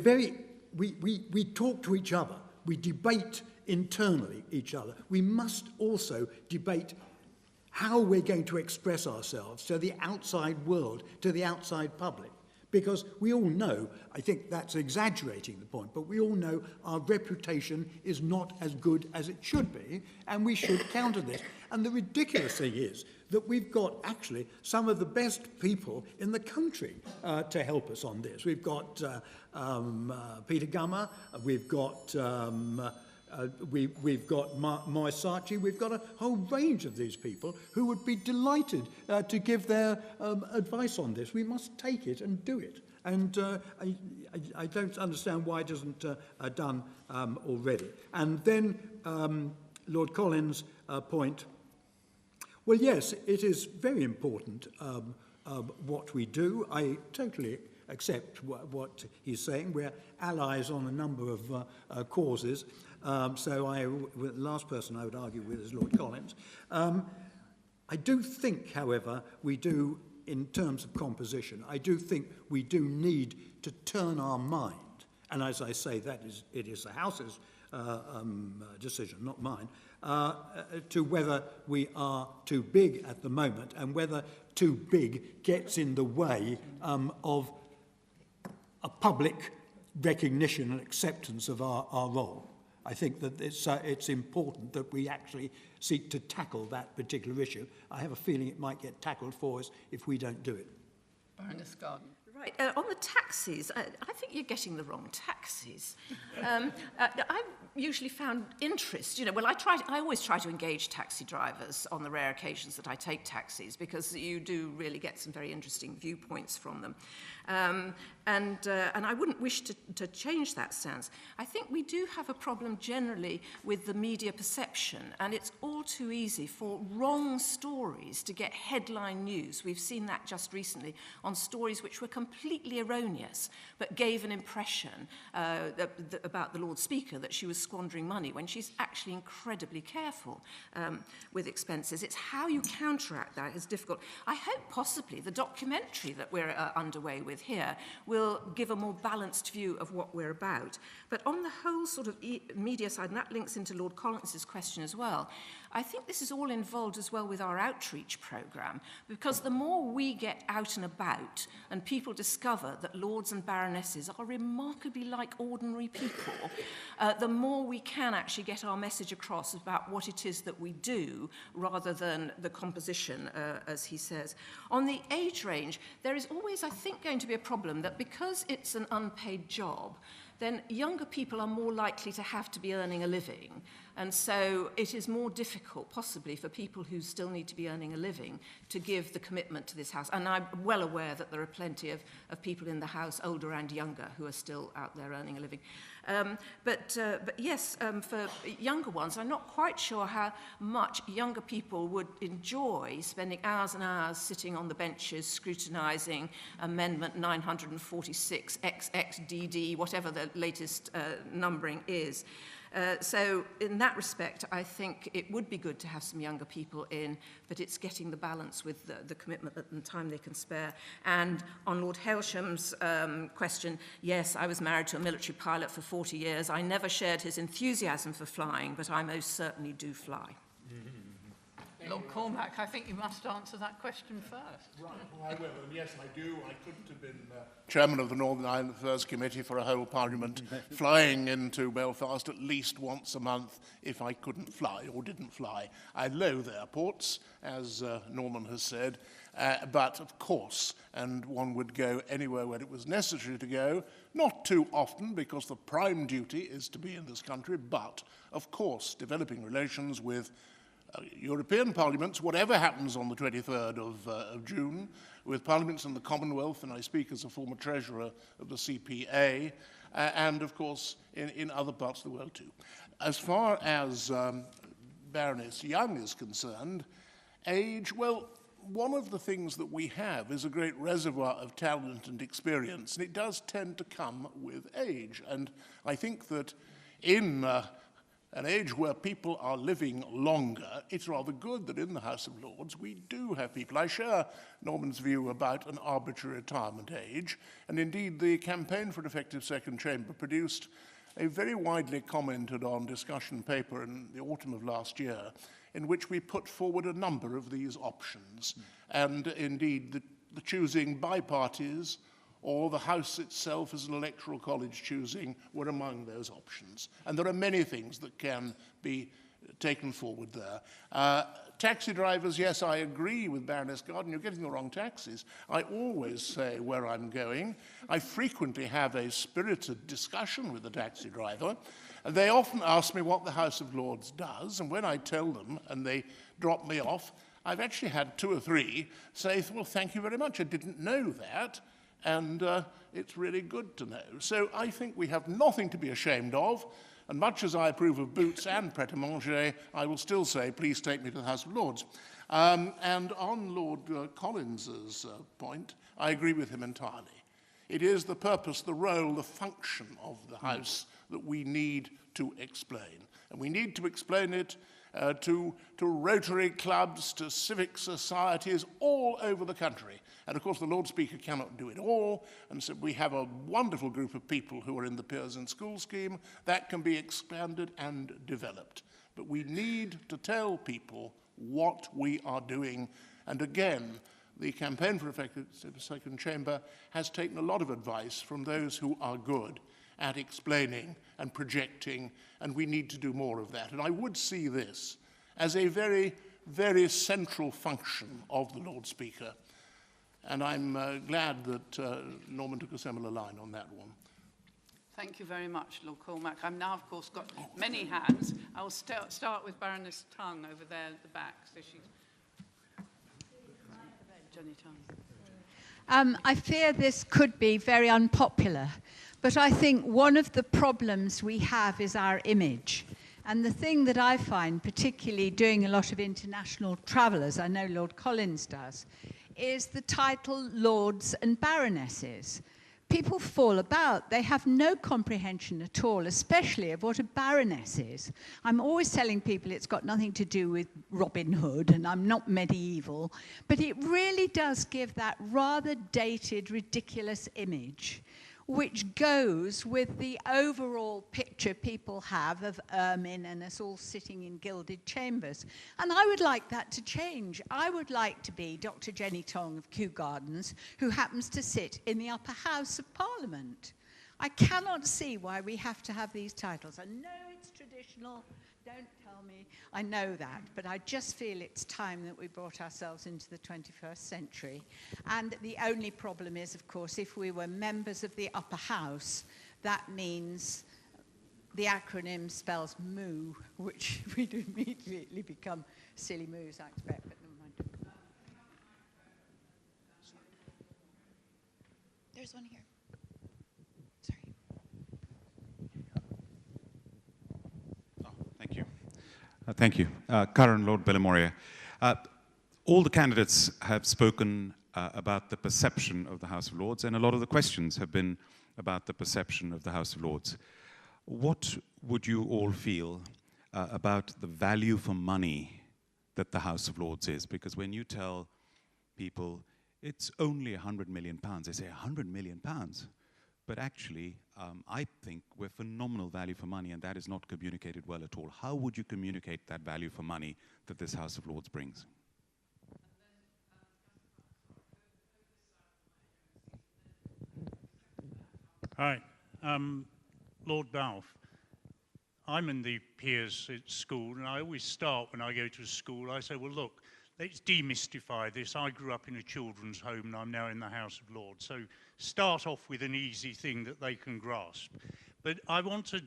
talk to each other, we debate internally each other. We must also debate how we're going to express ourselves to the outside world, to the outside public. Because we all know, I think that's exaggerating the point, but we all know our reputation is not as good as it should be, and we should counter this. And the ridiculous thing is that we've got actually some of the best people in the country to help us on this. We've got Peter Gummer, we've got Moissachi, we've got a whole range of these people who would be delighted to give their advice on this. We must take it and do it. And I don't understand why it isn't done already. And then Lord Collins' point, well, yes, it is very important what we do. I totally accept what he's saying. We're allies on a number of causes. So the last person I would argue with is Lord Collins. I do think, however, we do, in terms of composition, I do think we do need to turn our mind and as I say, it is the House's decision, not mine, to whether we are too big at the moment and whether too big gets in the way of a public recognition and acceptance of our role. I think that it's important that we actually seek to tackle that particular issue. I have a feeling it might get tackled for us if we don't do it. Baroness Garden. Right, on the taxis, I think you're getting the wrong taxis. I've usually found interest, well, I always try to engage taxi drivers on the rare occasions that I take taxis, because you do really get some very interesting viewpoints from them. And I wouldn't wish to change that stance. I think we do have a problem generally with the media perception, and it's all too easy for wrong stories to get headline news. We've seen that just recently on stories which were completely erroneous, but gave an impression about the Lord Speaker that she was squandering money when she's actually incredibly careful with expenses. It's how you counteract that is difficult. I hope possibly the documentary that we're underway with here will give a more balanced view of what we're about. But on the whole sort of media side, and that links into Lord Collins's question as well, I think this is all involved as well with our outreach programme, because the more we get out and about and people discover that lords and baronesses are remarkably like ordinary people, the more we can actually get our message across about what it is that we do rather than the composition, as he says. On the age range, there is always, I think, going to be a problem that because it's an unpaid job, then younger people are more likely to have to be earning a living. And so it is more difficult, possibly, for people who still need to be earning a living to give the commitment to this house. And I'm well aware that there are plenty of people in the house, older and younger, who are still out there earning a living. But yes, for younger ones, I'm not quite sure how much younger people would enjoy spending hours and hours sitting on the benches scrutinising Amendment 946 XXDD, whatever the latest numbering is. So in that respect, I think it would be good to have some younger people in, but it's getting the balance with the commitment and the time they can spare. And on Lord Hailsham's question, yes, I was married to a military pilot for 40 years. I never shared his enthusiasm for flying, but I most certainly do fly. Lord Cormack, I think you must answer that question first. Right, well, I will, and yes, I do. I couldn't have been chairman of the Northern Ireland Affairs Committee for a whole parliament, flying into Belfast at least once a month if I couldn't fly or didn't fly. I loathe airports, as Norman has said, but of course, and one would go anywhere where it was necessary to go, not too often because the prime duty is to be in this country, but of course, developing relations with European parliaments, whatever happens on the 23rd of June, with parliaments in the Commonwealth, and I speak as a former treasurer of the CPA, and of course in other parts of the world too. As far as Baroness Young is concerned, age, well, one of the things that we have is a great reservoir of talent and experience, and it does tend to come with age. And I think that in an age where people are living longer, it's rather good that in the House of Lords we do have people. I share Norman's view about an arbitrary retirement age, and indeed the Campaign for an Effective Second Chamber produced a very widely commented on discussion paper in the autumn of last year, in which we put forward a number of these options, and indeed the choosing by parties or the House itself as an electoral college choosing were among those options. And there are many things that can be taken forward there. Taxi drivers, yes, I agree with Baroness Garden, you're getting the wrong taxis. I always say where I'm going. I frequently have a spirited discussion with the taxi driver, and they often ask me what the House of Lords does, and when I tell them and they drop me off, I've actually had 2 or 3 say, well, thank you very much, I didn't know that. And it's really good to know. So I think we have nothing to be ashamed of, and much as I approve of boots and pret-a-manger, I will still say, please take me to the House of Lords. And on Lord Collins's point, I agree with him entirely. It is the purpose, the role, the function of the House that we need to explain. And we need to explain it to Rotary clubs, to civic societies all over the country. And of course, the Lord Speaker cannot do it all, and so we have a wonderful group of people who are in the Peers in School scheme that can be expanded and developed. But we need to tell people what we are doing. And again, the Campaign for Effective Second Chamber has taken a lot of advice from those who are good at explaining and projecting, and we need to do more of that. And I would see this as a very, very central function of the Lord Speaker. And I'm glad that Norman took a similar line on that one. Thank you very much, Lord Cormack. I've now, of course, got many hands. I'll start with Baroness Tongue over there at the back. So she's Jenny Tongue. I fear this could be very unpopular, but I think one of the problems we have is our image. And the thing that I find, particularly doing a lot of international travel, as I know Lord Collins does, is the title Lords and Baronesses. People fall about. They have no comprehension at all, especially of what a baroness is. I'm always telling people it's got nothing to do with Robin Hood, and I'm not medieval, but it really does give that rather dated, ridiculous image, which goes with the overall picture people have of ermine and us all sitting in gilded chambers. And I would like that to change. I would like to be Dr. Jenny Tong of Kew Gardens, who happens to sit in the upper house of Parliament. I cannot see why we have to have these titles. I know it's traditional. Don't tell me. I know that, but I just feel it's time that we brought ourselves into the 21st century. And the only problem is, of course, if we were members of the upper house, that means the acronym spells moo, which we'd immediately become silly moos, I expect, but never mind. There's one here. Thank you. Karen Lord Bellamoria. All the candidates have spoken about the perception of the House of Lords, and a lot of the questions have been about the perception of the House of Lords. What would you all feel about the value for money that the House of Lords is? Because when you tell people it's only £100 million, they say £100 million. But actually, I think we're phenomenal value for money, and that is not communicated well at all. How would you communicate that value for money that this House of Lords brings? Hi, Lord Balfe. I'm in the Peers at school, and I always start when I go to school, I say, well, look, let's demystify this. I grew up in a children's home, and I'm now in the House of Lords. So start off with an easy thing that they can grasp. But I want to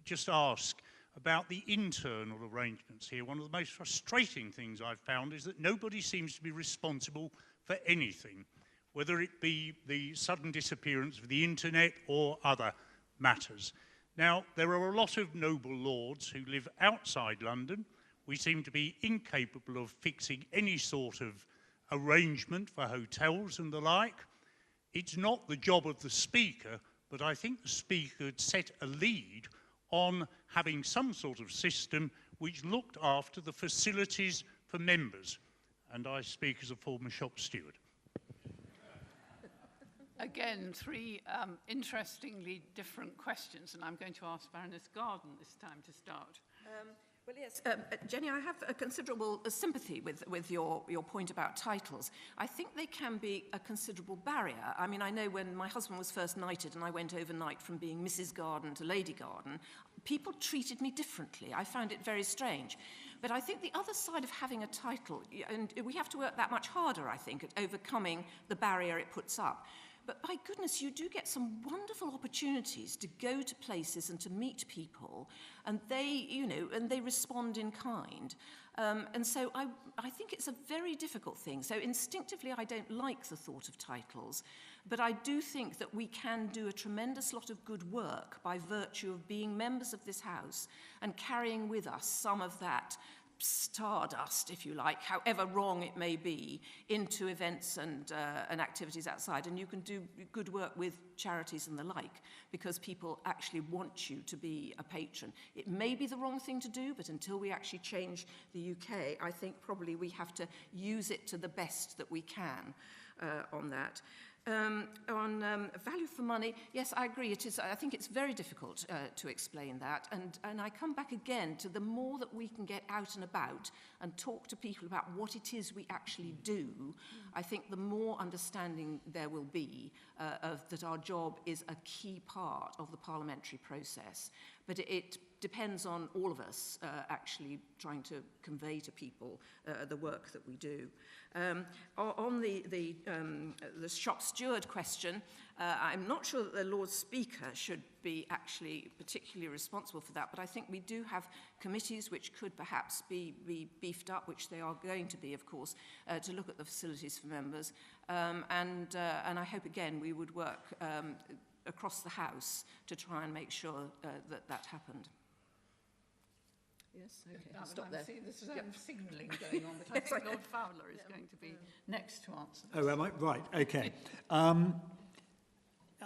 just ask about the internal arrangements here. One of the most frustrating things I've found is that nobody seems to be responsible for anything, whether it be the sudden disappearance of the internet or other matters. Now, there are a lot of noble lords who live outside London. We seem to be incapable of fixing any sort of arrangement for hotels and the like. It's not the job of the Speaker, but I think the Speaker had set a lead on having some sort of system which looked after the facilities for members. And I speak as a former shop steward. Again, three interestingly different questions, and I'm going to ask Baroness Garden this time to start. Well, yes, Jenny, I have a considerable sympathy with your point about titles. I think they can be a considerable barrier. I mean, I know when my husband was first knighted and I went overnight from being Mrs. Garden to Lady Garden, people treated me differently. I found it very strange. But I think the other side of having a title, and we have to work that much harder, I think, at overcoming the barrier it puts up. But by goodness, you do get some wonderful opportunities to go to places and to meet people, and they respond in kind. And so I think it's a very difficult thing. So instinctively, I don't like the thought of titles, but I do think that we can do a tremendous lot of good work by virtue of being members of this House and carrying with us some of that stardust, if you like, however wrong it may be, into events and activities outside. And you can do good work with charities and the like, because people actually want you to be a patron. It may be the wrong thing to do, but until we actually change the UK, I think probably we have to use it to the best that we can. on that. On value for money, yes, I agree. I think it's very difficult to explain that. And I come back again to the more that we can get out and about and talk to people about what it is we actually do, I think the more understanding there will be that our job is a key part of the parliamentary process. But it depends on all of us actually trying to convey to people the work that we do. On the shop steward question, I'm not sure that the Lord Speaker should be actually particularly responsible for that, but I think we do have committees which could perhaps be beefed up, which they are going to be, of course, to look at the facilities for members. And I hope, again, we would work across the House to try and make sure that happened. Yes, okay. I'll stop there. There's signalling going on, but I think Lord Fowler is going to be next to answer this. Oh, am I? Right, okay.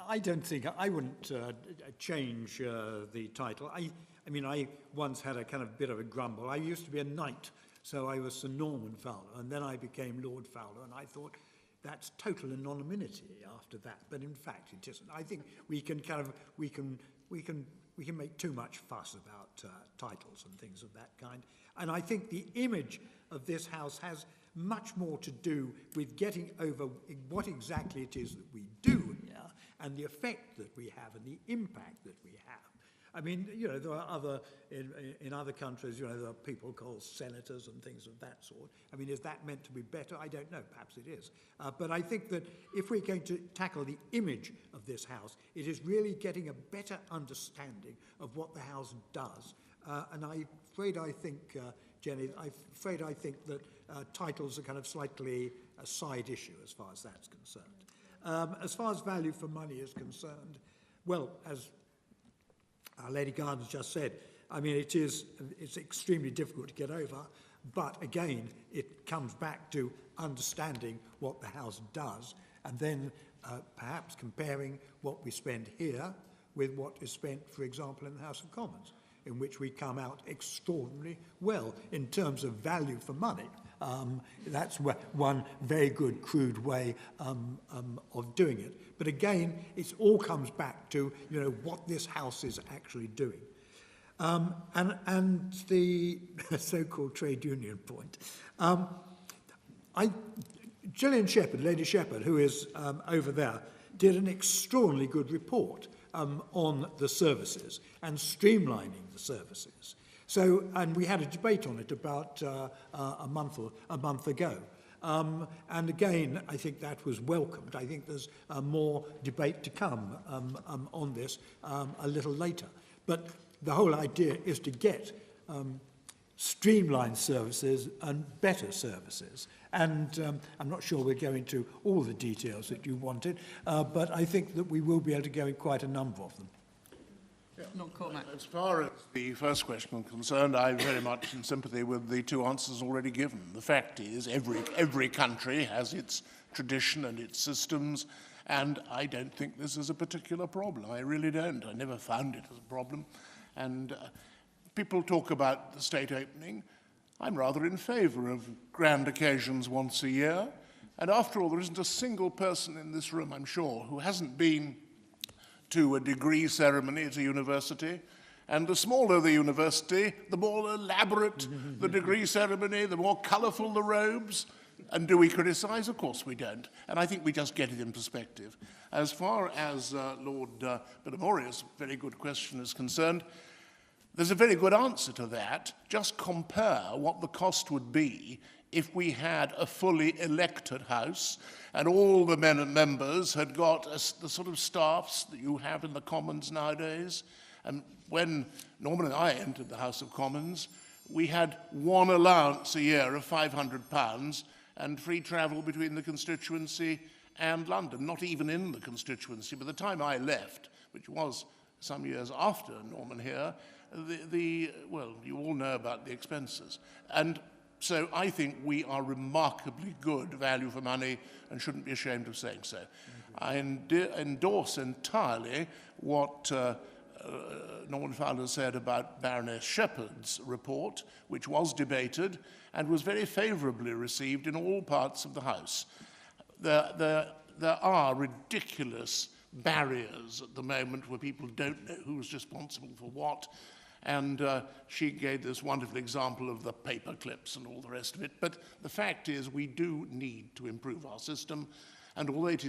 I don't think, I wouldn't change the title. I mean, I once had a kind of bit of a grumble. I used to be a knight, so I was Sir Norman Fowler, and then I became Lord Fowler, and I thought, that's total anonymity after that, but in fact it isn't. I think we can make too much fuss about titles and things of that kind. And I think the image of this house has much more to do with getting over what exactly it is that we do here and the effect that we have and the impact that we have. I mean, you know, there are other, in other countries, you know, there are people called senators and things of that sort. I mean, is that meant to be better? I don't know. Perhaps it is. But I think that if we're going to tackle the image of this house, it is really getting a better understanding of what the house does. And I'm afraid I think, Jenny, I think that titles are kind of slightly a side issue as far as that's concerned. As far as value for money is concerned, well, as Lady Garden's just said, I mean, it's extremely difficult to get over, but again, it comes back to understanding what the house does, and then perhaps comparing what we spend here with what is spent, for example, in the House of Commons, in which we come out extraordinarily well in terms of value for money. That's one very good, crude way of doing it. But again, it all comes back to, you know, what this house is actually doing. And the so-called trade union point. Gillian Shepherd, Lady Shepherd, who is over there, did an extraordinarily good report on the services and streamlining the services. So, and we had a debate on it about a month ago. And again, I think that was welcomed. I think there's more debate to come on this a little later. But the whole idea is to get streamlined services and better services. And I'm not sure we'll go into all the details that you wanted, but I think that we will be able to go in quite a number of them. Yeah. As far as the first question is concerned, I'm very much in sympathy with the two answers already given. The fact is, every country has its tradition and its systems, and I don't think this is a particular problem. I really don't. I never found it as a problem. And people talk about the state opening. I'm rather in favour of grand occasions once a year. And after all, there isn't a single person in this room, I'm sure, who hasn't been to a degree ceremony at a university. And the smaller the university, the more elaborate the degree ceremony, the more colourful the robes. And do we criticise? Of course we don't. And I think we just get it in perspective. As far as Lord Bellamoria's very good question is concerned, there's a very good answer to that. Just compare what the cost would be if we had a fully elected House and all the members had got the sort of staffs that you have in the Commons nowadays. And when Norman and I entered the House of Commons, we had one allowance a year of £500 and free travel between the constituency and London, not even in the constituency. By the time I left, which was some years after Norman here, well, you all know about the expenses. And so I think we are remarkably good value for money and shouldn't be ashamed of saying so. I endorse entirely what Norman Fowler said about Baroness Shepherd's report, which was debated and was very favourably received in all parts of the House. there are ridiculous barriers at the moment where people don't know who's responsible for what. And she gave this wonderful example of the paper clips and all the rest of it. But the fact is we do need to improve our system. And although it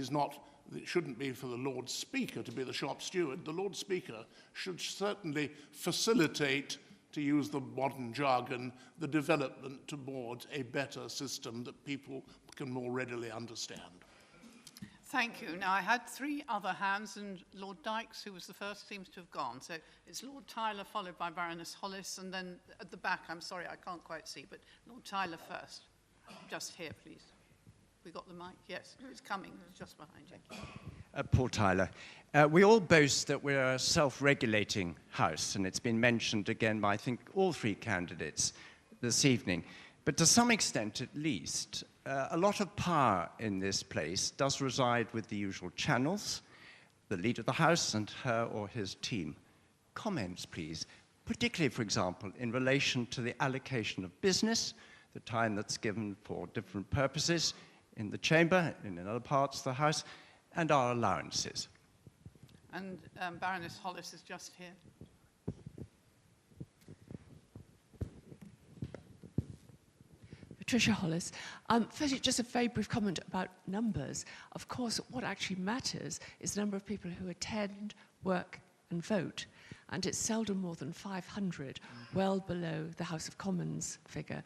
shouldn't be for the Lord Speaker to be the shop steward, the Lord Speaker should certainly facilitate, to use the modern jargon, the development towards a better system that people can more readily understand. Thank you. Now, I had 3 other hands, and Lord Dykes, who was the first, seems to have gone. So it's Lord Tyler, followed by Baroness Hollis, and then at the back, I'm sorry, I can't quite see, but Lord Tyler first. Just here, please. We got the mic? Yes, it's coming. It's just behind you. Paul Tyler. We all boast that we're a self-regulating house, and it's been mentioned again by, I think, all 3 candidates this evening. But to some extent, at least, a lot of power in this place does reside with the usual channels, the leader of the House and her or his team. Comments, please, particularly, for example, in relation to the allocation of business, the time that's given for different purposes in the chamber and in other parts of the House, and our allowances. And Baroness Hollis is just here. Patricia Hollis. Firstly, just a very brief comment about numbers. Of course, what actually matters is the number of people who attend, work, and vote. And it's seldom more than 500, well below the House of Commons figure.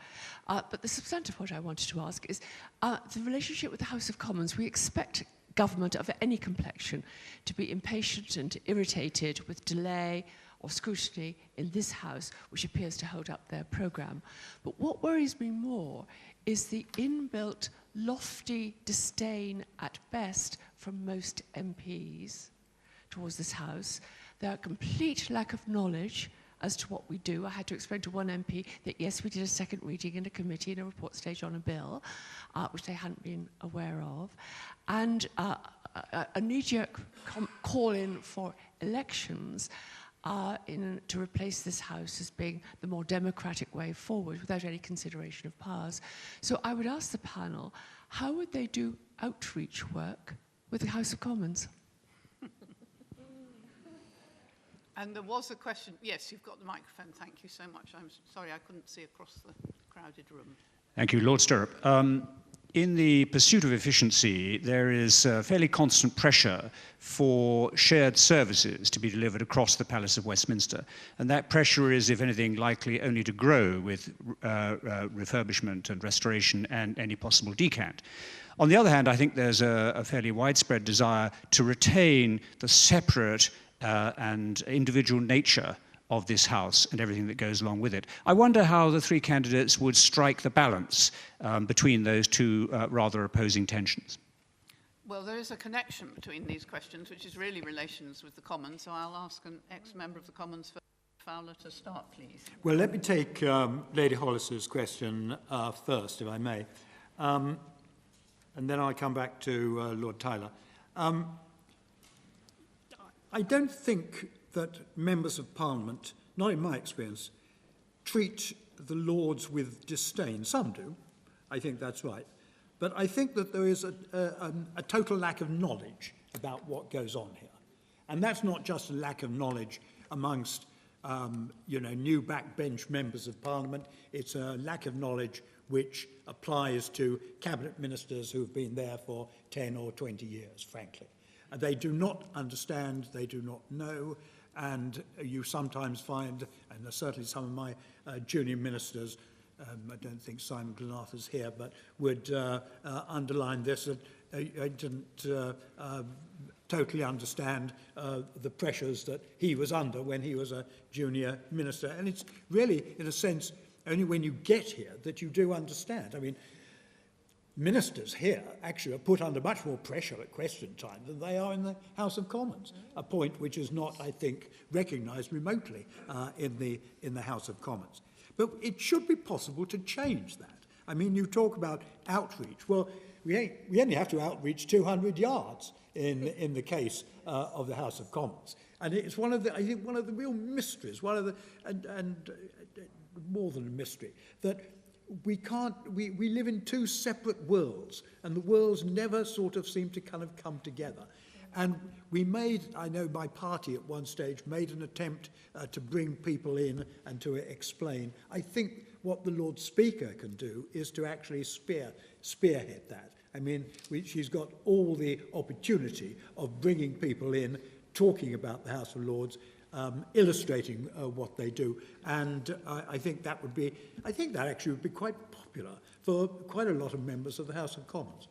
But the substantive point I wanted to ask is the relationship with the House of Commons. We expect government of any complexion to be impatient and irritated with delay or scrutiny in this House, which appears to hold up their programme. But what worries me more is the inbuilt lofty disdain at best from most MPs towards this House, their complete lack of knowledge as to what we do. I had to explain to one MP that yes, we did a second reading in a committee in a report stage on a bill, which they hadn't been aware of, and a knee-jerk call-in for elections to replace this House as being the more democratic way forward without any consideration of powers. So I would ask the panel, how would they do outreach work with the House of Commons? And there was a question. Yes, you've got the microphone. Thank you so much. I'm sorry I couldn't see across the crowded room. Thank you, Lord Stirrup. In the pursuit of efficiency, there is fairly constant pressure for shared services to be delivered across the Palace of Westminster. And that pressure is, if anything, likely only to grow with refurbishment and restoration and any possible decant. On the other hand, I think there's a fairly widespread desire to retain the separate and individual nature of this House and everything that goes along with it. I wonder how the 3 candidates would strike the balance between those 2 rather opposing tensions. Well, there is a connection between these questions, which is really relations with the Commons, so I'll ask an ex-member of the Commons, Fowler, to start, please. Well, let me take Lady Hollis's question first, if I may, and then I'll come back to Lord Tyler. I don't think that members of Parliament, not in my experience, treat the Lords with disdain. Some do. I think that's right. But I think that there is a total lack of knowledge about what goes on here. And that's not just a lack of knowledge amongst, new backbench members of Parliament. It's a lack of knowledge which applies to cabinet ministers who've been there for 10 or 20 years, frankly. They do not understand, they do not know, and you sometimes find, and certainly some of my junior ministers, I don't think Simon Glenarth's here, but would underline this, that I didn't totally understand the pressures that he was under when he was a junior minister. And it's really, in a sense, only when you get here that you do understand. I mean, ministers here actually are put under much more pressure at question time than they are in the House of Commons, a point which is not, I think, recognised remotely in the House of Commons. But it should be possible to change that. I mean, you talk about outreach. Well, we only have to outreach 200 yards in the case of the House of Commons. And it's one of the real mysteries, and more than a mystery, that we live in two separate worlds, and the worlds never sort of seem to kind of come together. And we made, I know my party at one stage made an attempt to bring people in and to explain. I think what the Lord Speaker can do is to actually spearhead that. I mean, she's got all the opportunity of bringing people in, talking about the House of Lords, illustrating what they do, and I think that actually would be quite popular for quite a lot of members of the House of Commons.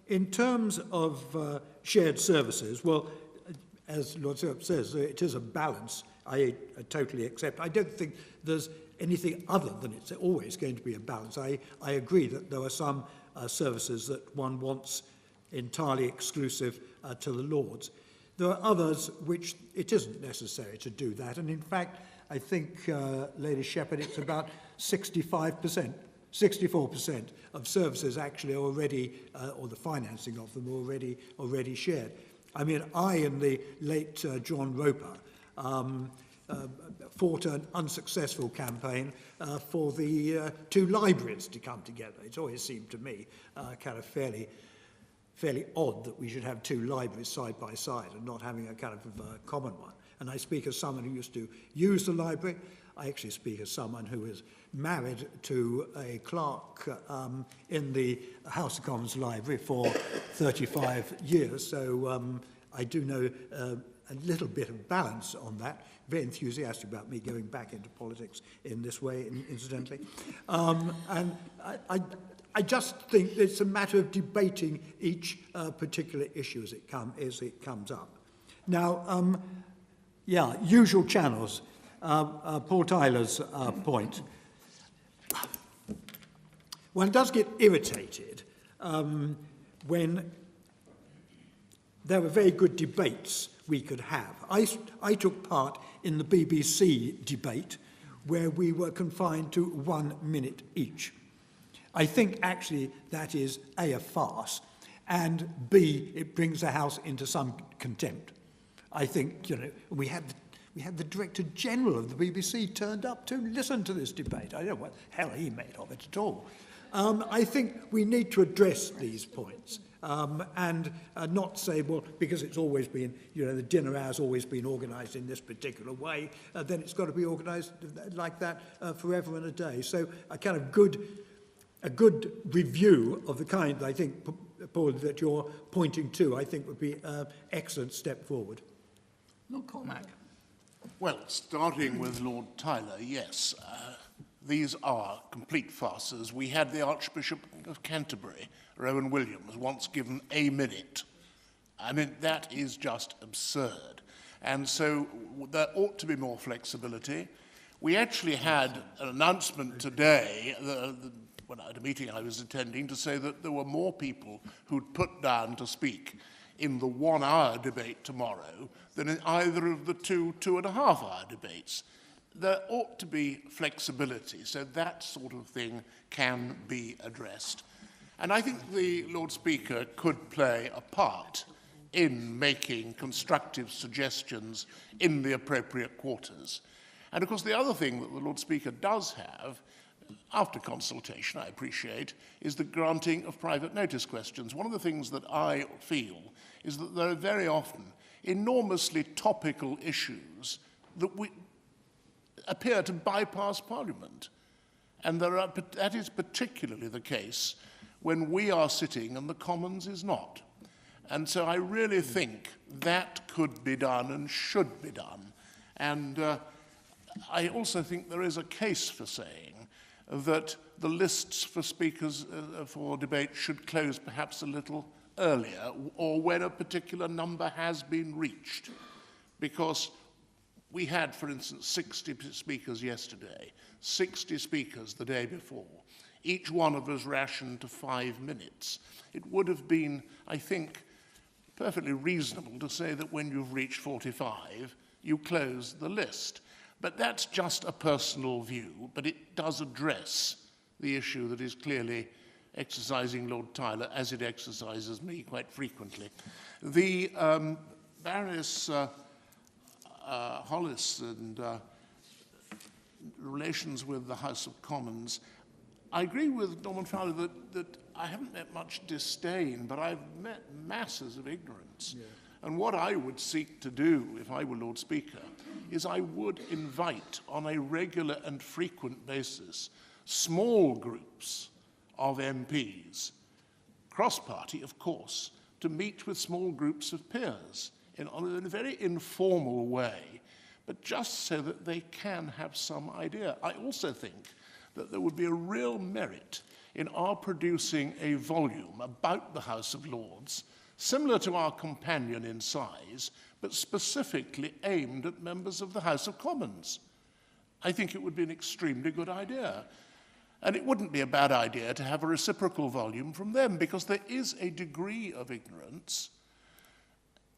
In terms of shared services, well, as Lord Sirp says, it is a balance. I totally accept. I don't think there's anything other than it's always going to be a balance. I agree that there are some services that one wants entirely exclusive to the Lords. There are others which it isn't necessary to do that, and in fact, I think, Lady Shepherd, it's about 65%, 64% of services actually already, or the financing of them already shared. I mean, I and the late John Roper fought an unsuccessful campaign for the two libraries to come together. It's always seemed to me kind of fairly odd that we should have two libraries side by side and not having a kind of common one. And I speak as someone who used to use the library. I actually speak as someone who is married to a clerk in the House of Commons library for 35 years, so I do know a little bit of balance on that. Very enthusiastic about me going back into politics in this way, incidentally. And I just think it's a matter of debating each particular issue as it comes up. Now, usual channels. Paul Tyler's point. One does get irritated when there were very good debates we could have. I took part in the BBC debate where we were confined to 1 minute each. I think actually that is A, a farce, and B, it brings the House into some contempt. I think, we had the Director General of the BBC turned up to listen to this debate. I don't know what the hell he made of it at all. I think we need to address these points and not say, well, because it's always been, the dinner hour's always been organised in this particular way, then it's got to be organised like that forever and a day. So a kind of a good review of the kind that I think, Paul, that you're pointing to, I think would be an excellent step forward. Lord Cormack. Well, starting with Lord Tyler, yes, these are complete farces. We had the Archbishop of Canterbury, Rowan Williams, once given a minute. I mean, that is just absurd. And so there ought to be more flexibility. We actually had an announcement today, at a meeting I was attending, to say that there were more people who'd put down to speak in the 1 hour debate tomorrow than in either of the 2.5-hour debates. There ought to be flexibility, so that sort of thing can be addressed. And I think the Lord Speaker could play a part in making constructive suggestions in the appropriate quarters. And of course, the other thing that the Lord Speaker does have, after consultation, I appreciate, is the granting of private notice questions. One of the things that I feel is that there are very often enormously topical issues that appear to bypass Parliament. And that is particularly the case when we are sitting and the Commons is not. And so I really think that could be done and should be done. And I also think there is a case for saying that the lists for speakers for debate should close perhaps a little earlier, or when a particular number has been reached. Because we had, for instance, 60 speakers yesterday, 60 speakers the day before, each one of us rationed to 5 minutes. It would have been, I think, perfectly reasonable to say that when you've reached 45, you close the list. But that's just a personal view, but it does address the issue that is clearly exercising Lord Tyler, as it exercises me quite frequently. The Baroness Hollis and relations with the House of Commons, I agree with Norman Fowler that I haven't met much disdain, but I've met masses of ignorance. Yeah. And what I would seek to do, if I were Lord Speaker, is I would invite on a regular and frequent basis small groups of MPs, cross-party, of course, to meet with small groups of peers in a very informal way, but just so that they can have some idea. I also think that there would be a real merit in our producing a volume about the House of Lords, similar to our companion in size, but specifically aimed at members of the House of Commons. I think it would be an extremely good idea. And it wouldn't be a bad idea to have a reciprocal volume from them, because there is a degree of ignorance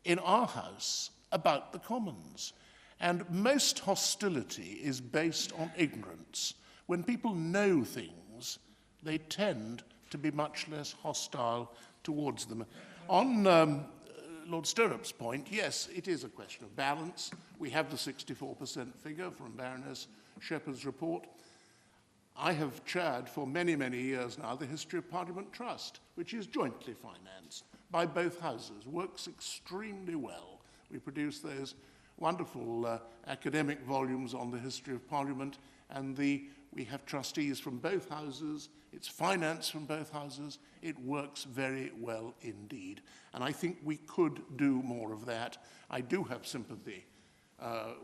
in our House about the Commons. And most hostility is based on ignorance. When people know things, they tend to be much less hostile towards them. On Lord Stirrup's point, yes, it is a question of balance. We have the 64% figure from Baroness Shepherd's report. I have chaired for many, many years now the History of Parliament Trust, which is jointly financed by both houses, works extremely well. We produce those wonderful academic volumes on the history of Parliament, and we have trustees from both houses. It's financed from both houses. It works very well indeed. And I think we could do more of that. I do have sympathy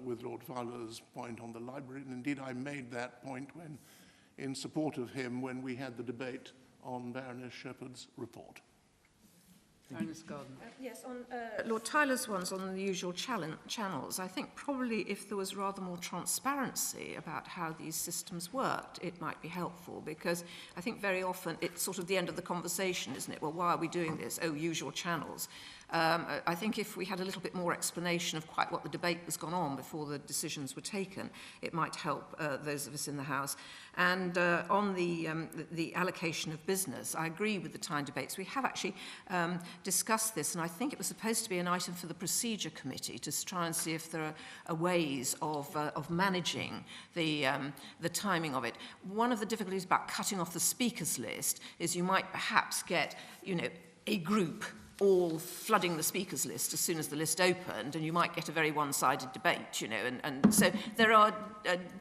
with Lord Fowler's point on the library, and indeed I made that point in support of him when we had the debate on Baroness Shepherd's report. Baroness Garden. Yes, on Lord Tyler's ones on the usual channels, I think probably if there was rather more transparency about how these systems worked, it might be helpful, because I think very often it's sort of the end of the conversation, isn't it? Well, why are we doing this? Oh, usual channels. I think if we had a little bit more explanation of quite what the debate was gone on before the decisions were taken, it might help those of us in the House. And on the allocation of business, I agree with the time debates. We have actually discussed this, and I think it was supposed to be an item for the Procedure Committee to try and see if there are ways of managing the timing of it. One of the difficulties about cutting off the speakers list is you might perhaps get, a group all flooding the speakers list as soon as the list opened, and you might get a very one-sided debate, and so there are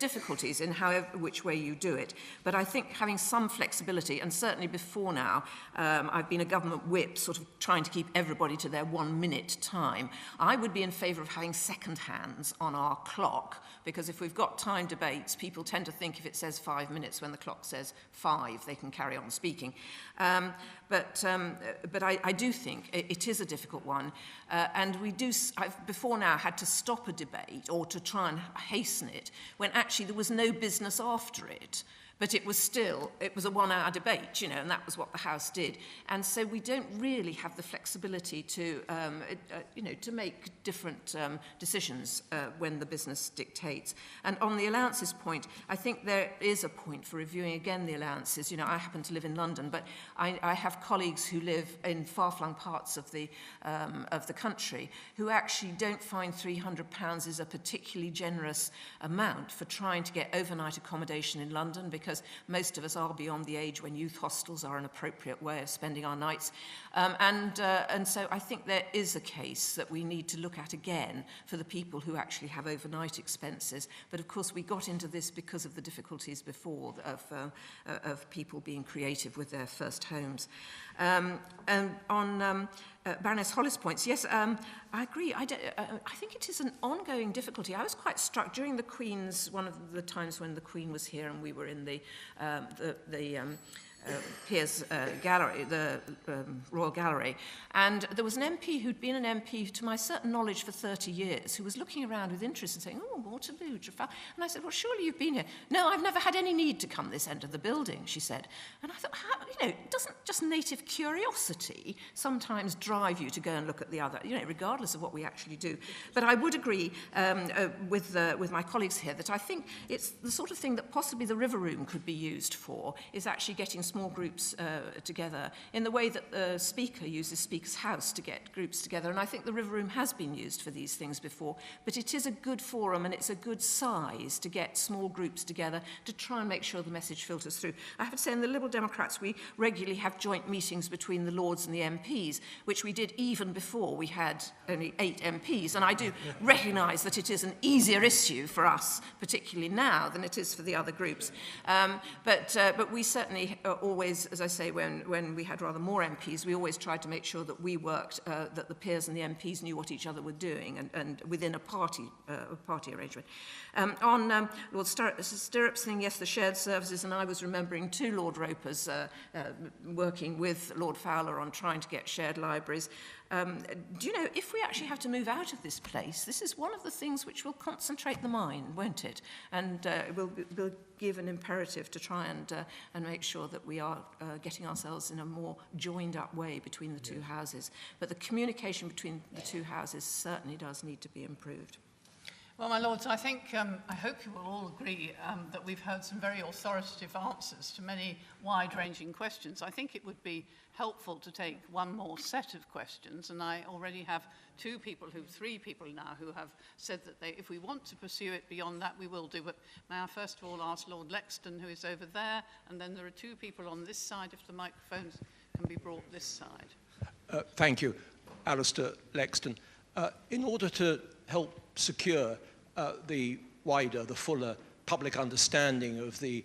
difficulties in which way you do it. But I think having some flexibility, and certainly before now, I've been a government whip sort of trying to keep everybody to their 1 minute time. I would be in favour of having second hands on our clock, because if we've got time debates, people tend to think if it says 5 minutes when the clock says 5, they can carry on speaking. But I do think it is a difficult one, and I've before now had to stop a debate or to try and hasten it when actually there was no business after it. But it was a 1 hour debate, and that was what the House did. And so we don't really have the flexibility to make different decisions when the business dictates. And on the allowances point, I think there is a point for reviewing again the allowances. I happen to live in London, but I have colleagues who live in far-flung parts of the country who actually don't find £300 is a particularly generous amount for trying to get overnight accommodation in London, because most of us are beyond the age when youth hostels are an appropriate way of spending our nights. And so I think there is a case that we need to look at again for the people who actually have overnight expenses. But of course, we got into this because of the difficulties before of people being creative with their first homes. And on Baroness Hollis' points, yes, I agree. I think it is an ongoing difficulty. I was quite struck during the Queen's, one of the times when the Queen was here and we were in the Peers Gallery, the Royal Gallery, and there was an MP who'd been an MP, to my certain knowledge, for 30 years, who was looking around with interest and saying, "Oh, Waterloo, Trafalgar." And I said, "Well, surely you've been here." "No, I've never had any need to come this end of the building," she said. And I thought, doesn't just native curiosity sometimes drive you to go and look at the other, regardless of what we actually do? But I would agree with my colleagues here that I think it's the sort of thing that possibly the River Room could be used for, is actually getting small groups together in the way that the Speaker uses Speaker's House to get groups together. And I think the River Room has been used for these things before, but it is a good forum and it's a good size to get small groups together to try and make sure the message filters through. I have to say, in the Liberal Democrats, we regularly have joint meetings between the Lords and the MPs, which we did even before we had only 8 MPs. And I do recognise that it is an easier issue for us, particularly now, than it is for the other groups. But we certainly always, as I say, when we had rather more MPs, we always tried to make sure that we worked, that the peers and the MPs knew what each other were doing, and within a party arrangement. On Lord Stirrup's thing, yes, the shared services, and I was remembering 2 Lord Ropers working with Lord Fowler on trying to get shared libraries. Do you know, if we actually have to move out of this place, this is one of the things which will concentrate the mind, won't it? And will give an imperative to try and make sure that we are getting ourselves in a more joined up way between the 2 houses. But the communication between the 2 houses certainly does need to be improved. Well, my lords, I think, I hope you will all agree that we've heard some very authoritative answers to many wide-ranging questions. I think it would be helpful to take one more set of questions, and I already have 3 people now who have said that if we want to pursue it beyond that, we will do. But may I first of all ask Lord Lexton, who is over there, and then there are 2 people on this side, if the microphones can be brought this side. Thank you. Alistair Lexton. In order to help secure the fuller public understanding of the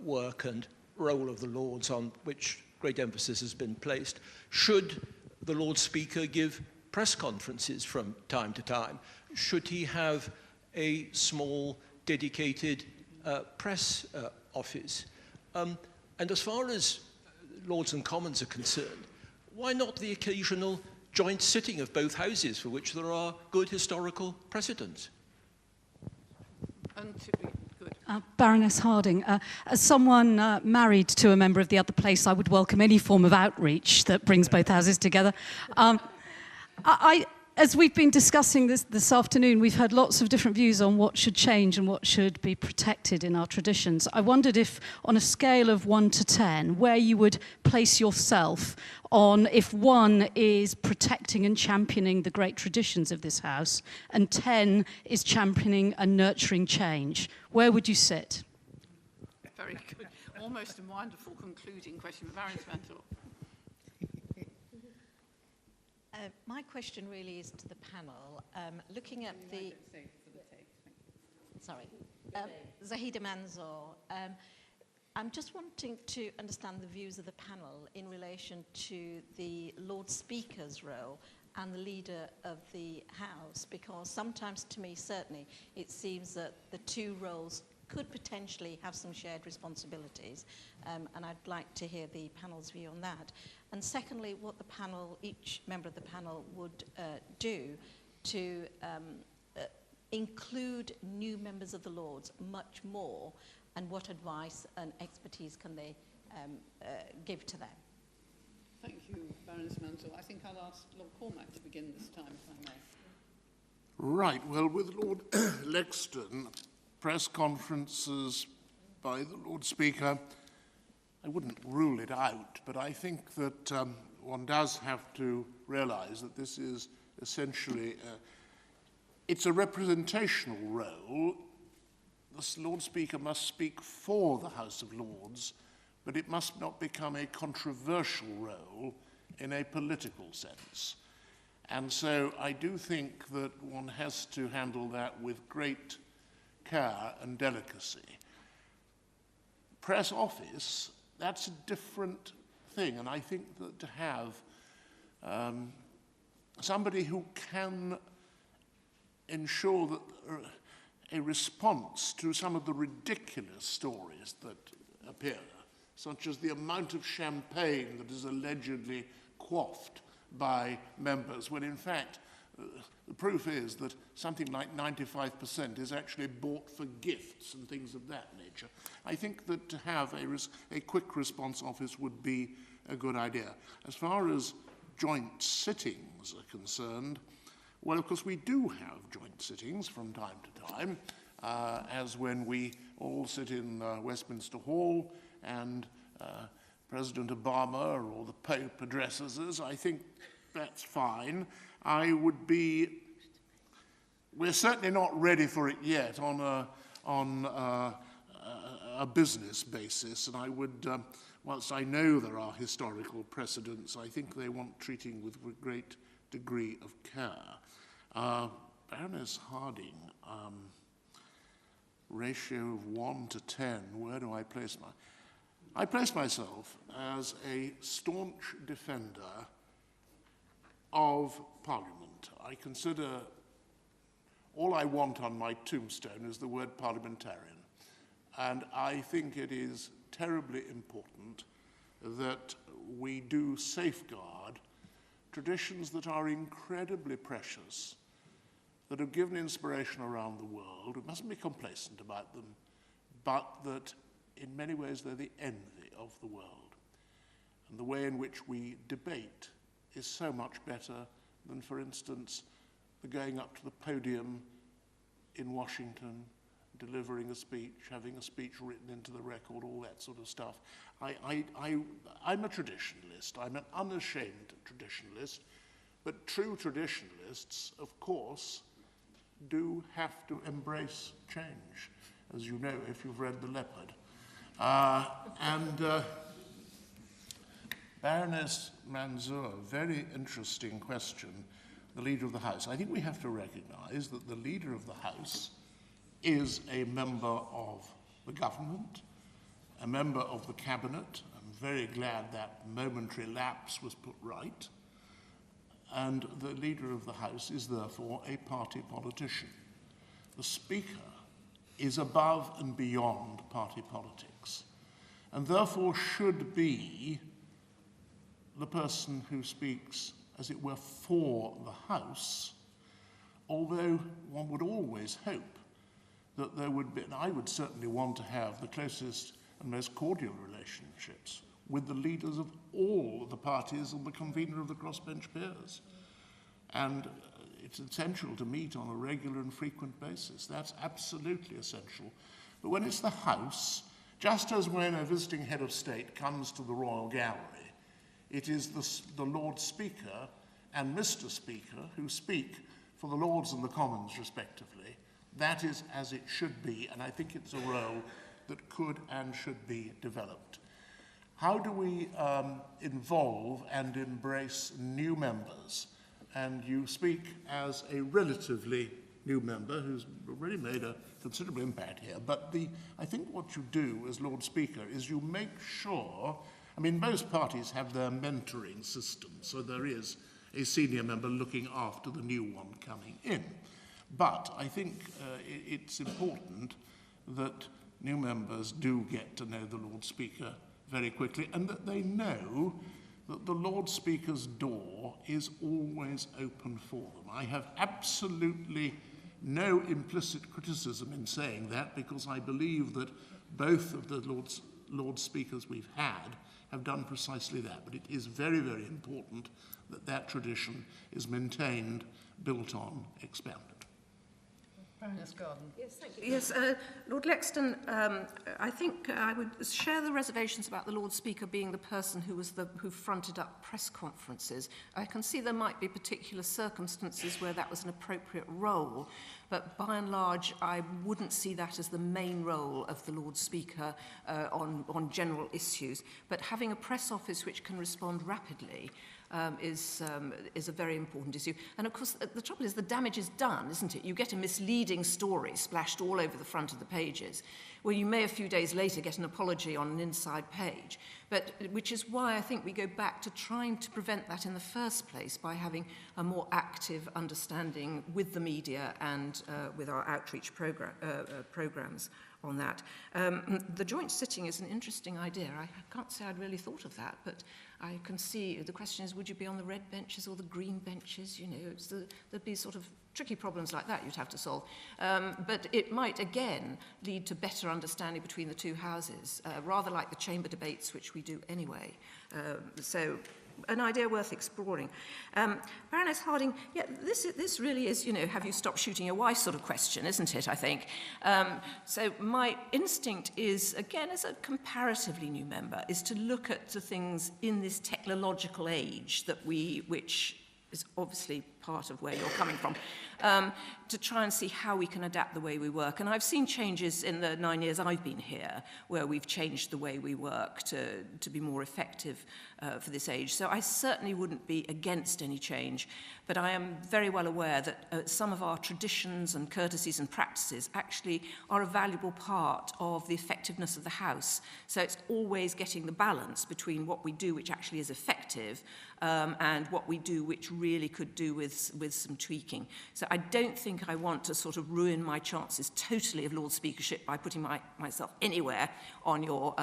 work and role of the Lords, on which great emphasis has been placed, should the Lord Speaker give press conferences from time to time? Should he have a small, dedicated press office? And as far as Lords and Commons are concerned, why not the occasional joint sitting of both houses, for which there are good historical precedents? Baroness Harding, as someone married to a member of the other place, I would welcome any form of outreach that brings both houses together. As we've been discussing this afternoon, we've had lots of different views on what should change and what should be protected in our traditions. I wondered if, on a scale of 1 to 10, where you would place yourself on if 1 is protecting and championing the great traditions of this house, and 10 is championing and nurturing change. Where would you sit? Very good. Almost a wonderful concluding question. Baroness Mantle. My question really is to the panel. Looking at the... Sorry. Zahida Manzoor. I'm just wanting to understand the views of the panel in relation to the Lord Speaker's role and the leader of the House, because sometimes, to me, certainly, it seems that the 2 roles could potentially have some shared responsibilities, and I'd like to hear the panel's view on that. And secondly, what the panel, each member of the panel, would do to include new members of the Lords much more, and what advice and expertise can they give to them? Thank you, Baroness Mantle. I think I'll ask Lord Cormack to begin this time, if I may. Right. Well, with Lord Lexton, press conferences by the Lord Speaker, I wouldn't rule it out, but I think that one does have to realise that this is essentially, it's a representational role. The Lord Speaker must speak for the House of Lords, but it must not become a controversial role in a political sense. And so I do think that one has to handle that with great care and delicacy. Press office, that's a different thing, and I think that to have somebody who can ensure that a response to some of the ridiculous stories that appear, such as the amount of champagne that is allegedly quaffed by members, when in fact the proof is that something like 95% is actually bought for gifts and things of that nature. I think that to have a quick response office would be a good idea. As far as joint sittings are concerned, well, of course, we do have joint sittings from time to time, as when we all sit in Westminster Hall and President Obama or the Pope addresses us. I think that's fine. We're certainly not ready for it yet on a business basis, and I would, whilst I know there are historical precedents, I think they want treating with a great degree of care. Baroness Harding, ratio of 1 to 10, where do I place I place myself as a staunch defender of Parliament. I consider all I want on my tombstone is the word parliamentarian. And I think it is terribly important that we do safeguard traditions that are incredibly precious, that have given inspiration around the world. We mustn't be complacent about them, but that in many ways they're the envy of the world. And the way in which we debate is so much better than, for instance, the going up to the podium in Washington, delivering a speech, having a speech written into the record, all that sort of stuff. I'm a traditionalist. I'm an unashamed traditionalist. But true traditionalists, of course, do have to embrace change, as you know if you've read The Leopard. Baroness Mansour, very interesting question, the Leader of the House. I think we have to recognize that the Leader of the House is a member of the government, a member of the cabinet. I'm very glad that momentary lapse was put right. And the Leader of the House is therefore a party politician. The Speaker is above and beyond party politics, and therefore should be the person who speaks, as it were, for the House, although one would always hope that there would be, and I would certainly want to have the closest and most cordial relationships with the leaders of all the parties and the convener of the crossbench peers. And it's essential to meet on a regular and frequent basis. That's absolutely essential. But when it's the House, just as when a visiting head of state comes to the Royal Gallery, it is the Lord Speaker and Mr. Speaker who speak for the Lords and the Commons, respectively. That is as it should be, and I think it's a role that could and should be developed. How do we involve and embrace new members? And you speak as a relatively new member who's already made a considerable impact here. But I think what you do as Lord Speaker is you make sure, I mean, most parties have their mentoring system, so there is a senior member looking after the new one coming in. But I think it's important that new members do get to know the Lord Speaker very quickly, and that they know that the Lord Speaker's door is always open for them. I have absolutely no implicit criticism in saying that, because I believe that both of the Lord Speakers we've had have done precisely that. But it is very, very important that that tradition is maintained, built on, expanded. Baroness Garden. Yes, thank you. Yes, Lord Lexton, I think I would share the reservations about the Lord Speaker being the person who fronted up press conferences. I can see there might be particular circumstances where that was an appropriate role, but by and large, I wouldn't see that as the main role of the Lord Speaker on general issues. But having a press office which can respond rapidly is a very important issue. And of course, the trouble is the damage is done, isn't it? You get a misleading story splashed all over the front of the pages, where you may a few days later get an apology on an inside page. But which is why I think we go back to trying to prevent that in the first place by having a more active understanding with the media and with our outreach programs on that. The joint sitting is an interesting idea. I can't say I'd really thought of that, but I can see the question is, would you be on the red benches or the green benches? You know, there'd be sort of tricky problems like that you'd have to solve. But it might, again, lead to better understanding between the two houses, rather like the chamber debates, which we do anyway. So an idea worth exploring. Baroness Harding, yeah, this really is, you know, have you stopped shooting your wife sort of question, isn't it, I think? So my instinct is, again, as a comparatively new member, is to look at the things in this technological age which is obviously part of where you're coming from, to try and see how we can adapt the way we work. And I've seen changes in the 9 years I've been here, where we've changed the way we work to be more effective for this age. So I certainly wouldn't be against any change, but I am very well aware that some of our traditions and courtesies and practices actually are a valuable part of the effectiveness of the house. So it's always getting the balance between what we do, which actually is effective, and what we do, which really could do with some tweaking. So I don't think I want to sort of ruin my chances totally of Lord Speakership by putting myself anywhere on your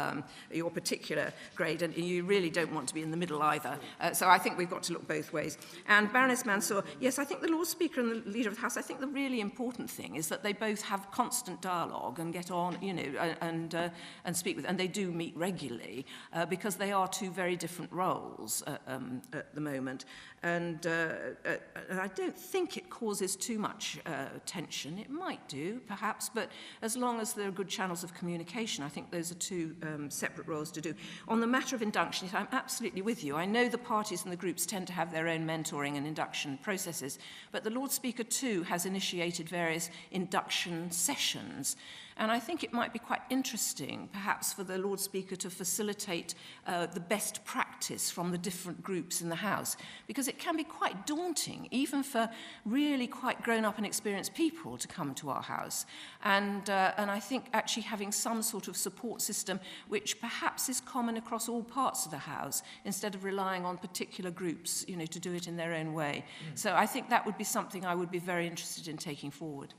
particular grade, and you really don't want to be in the middle either. So I think we've got to look both ways. And Baroness Mansour, yes, I think the Lord Speaker and the Leader of the House, I think the really important thing is that they both have constant dialogue and get on, you know, and speak with, and they do meet regularly, because they are two very different roles at the moment. And I don't think it causes too much tension. It might do, perhaps, but as long as there are good channels of communication, I think those are two separate roles to do. On the matter of induction, I'm absolutely with you. I know the parties and the groups tend to have their own mentoring and induction processes, but the Lord Speaker too has initiated various induction sessions. And I think it might be quite interesting, perhaps, for the Lord Speaker to facilitate the best practice from the different groups in the House, because it can be quite daunting, even for really quite grown-up and experienced people to come to our House. And I think actually having some sort of support system, which perhaps is common across all parts of the House, instead of relying on particular groups, you know, to do it in their own way. So I think that would be something I would be very interested in taking forward.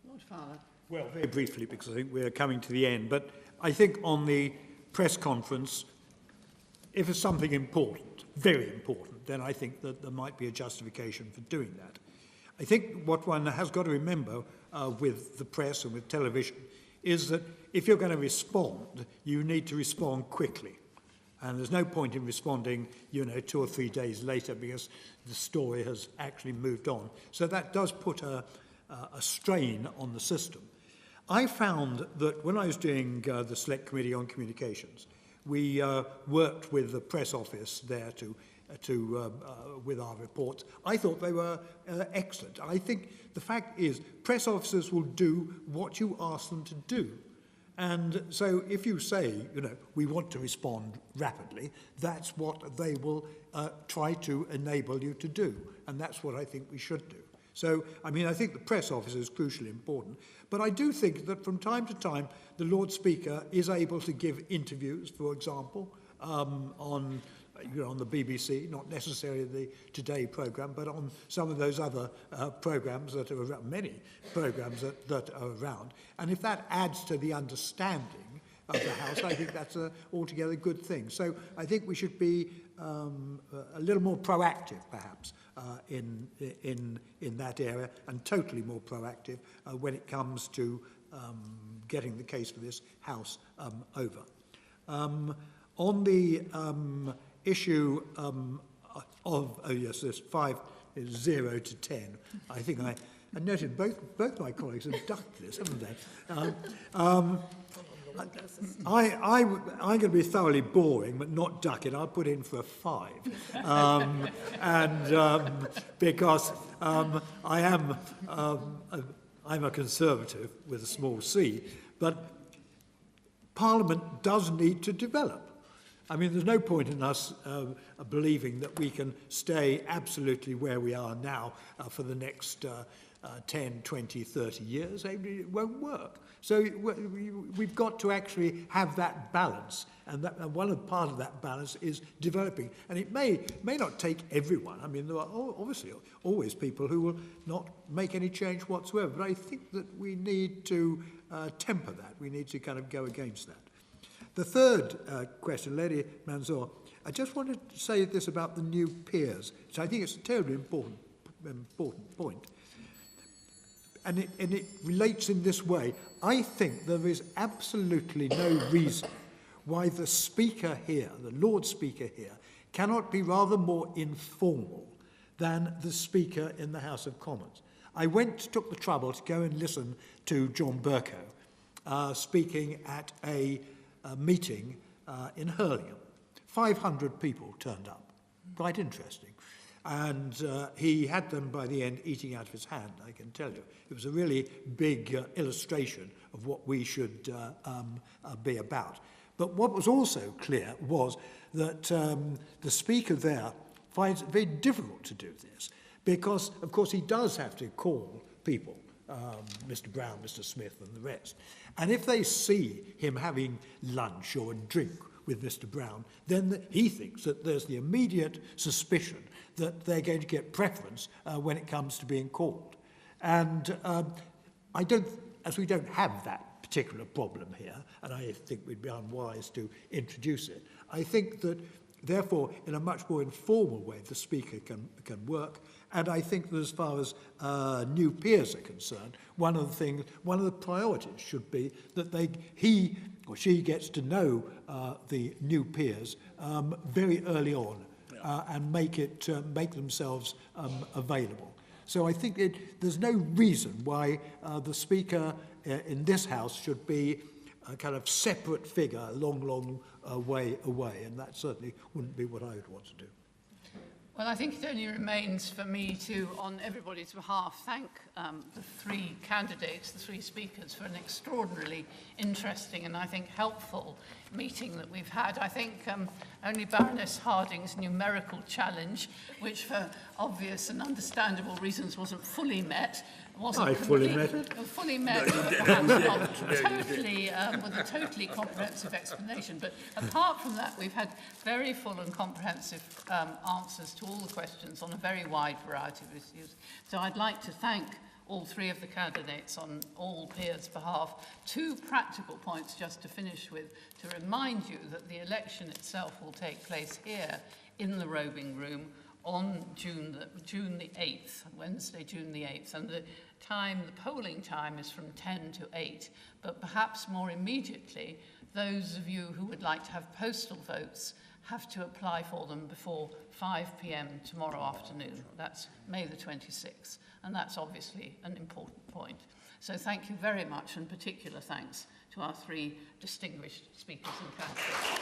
Lord Fowler. Well, very briefly, because I think we're coming to the end, but I think on the press conference, if it's something important, very important, then I think that there might be a justification for doing that. I think what one has got to remember with the press and with television is that if you're going to respond, you need to respond quickly. And there's no point in responding, you know, 2 or 3 days later, because the story has actually moved on. So that does put a strain on the system. I found that when I was doing the Select Committee on Communications, we worked with the press office there with our reports. I thought they were excellent. I think the fact is press officers will do what you ask them to do. And so if you say, you know, we want to respond rapidly, that's what they will try to enable you to do. And that's what I think we should do. So, I mean, I think the press office is crucially important. But I do think that from time to time, the Lord Speaker is able to give interviews, for example, on the BBC, not necessarily the Today programme, but on some of those other programmes that are around, many programmes that are around. And if that adds to the understanding of the House, I think that's an altogether good thing. So I think we should be a little more proactive, perhaps, in that area, and totally more proactive when it comes to getting the case for this House over. On the issue of, this 0 to 10, I think I noted both my colleagues have ducked this, haven't they? I'm going to be thoroughly boring, but not duck it. I'll put in for a 5. Because I am I'm a Conservative with a small c, but Parliament does need to develop. I mean, there's no point in us believing that we can stay absolutely where we are now for the next 10, 20, 30 years. It won't work. So we've got to actually have that balance, and one part of that balance is developing. And it may not take everyone. I mean, there are obviously always people who will not make any change whatsoever, but I think that we need to temper that. We need to kind of go against that. The third question, Lady Mansour, I just wanted to say this about the new peers, which I think is a terribly important point. And it relates in this way. I think there is absolutely no reason why the Speaker here, the Lord Speaker here, cannot be rather more informal than the Speaker in the House of Commons. I took the trouble to go and listen to John Bercow speaking at a meeting in Hurlingham. 500 people turned up. Quite interesting. And he had them by the end eating out of his hand, I can tell you. It was a really big illustration of what we should be about. But what was also clear was that the Speaker there finds it very difficult to do this because, of course, he does have to call people, Mr. Brown, Mr. Smith and the rest. And if they see him having lunch or a drink with Mr. Brown, then he thinks that there's the immediate suspicion that they're going to get preference when it comes to being called. And as we don't have that particular problem here, and I think we'd be unwise to introduce it, I think that, therefore, in a much more informal way, the Speaker can work. And I think that as far as new peers are concerned, one of the priorities should be that he or she gets to know the new peers very early on and make themselves available. So I think there's no reason why the Speaker in this House should be a kind of separate figure a long way away, and that certainly wouldn't be what I would want to do. Well, I think it only remains for me to, on everybody's behalf, thank the three candidates, the three speakers, for an extraordinarily interesting and I think helpful meeting that we've had. I think only Baroness Harding's numerical challenge, which for obvious and understandable reasons wasn't fully met, wasn't fully met it. Fully met, perhaps not totally, with a totally comprehensive explanation. But apart from that, we've had very full and comprehensive answers to all the questions on a very wide variety of issues. So I'd like to thank all three of the candidates on all peers' behalf. Two practical points just to finish with, to remind you that the election itself will take place here in the robing room on June the 8th, Wednesday, June the 8th, and the polling time is from 10 to 8, but perhaps more immediately, those of you who would like to have postal votes have to apply for them before 5 p.m. tomorrow afternoon. That's May the 26th, and that's obviously an important point. So thank you very much, and particular thanks to our three distinguished speakers and candidates.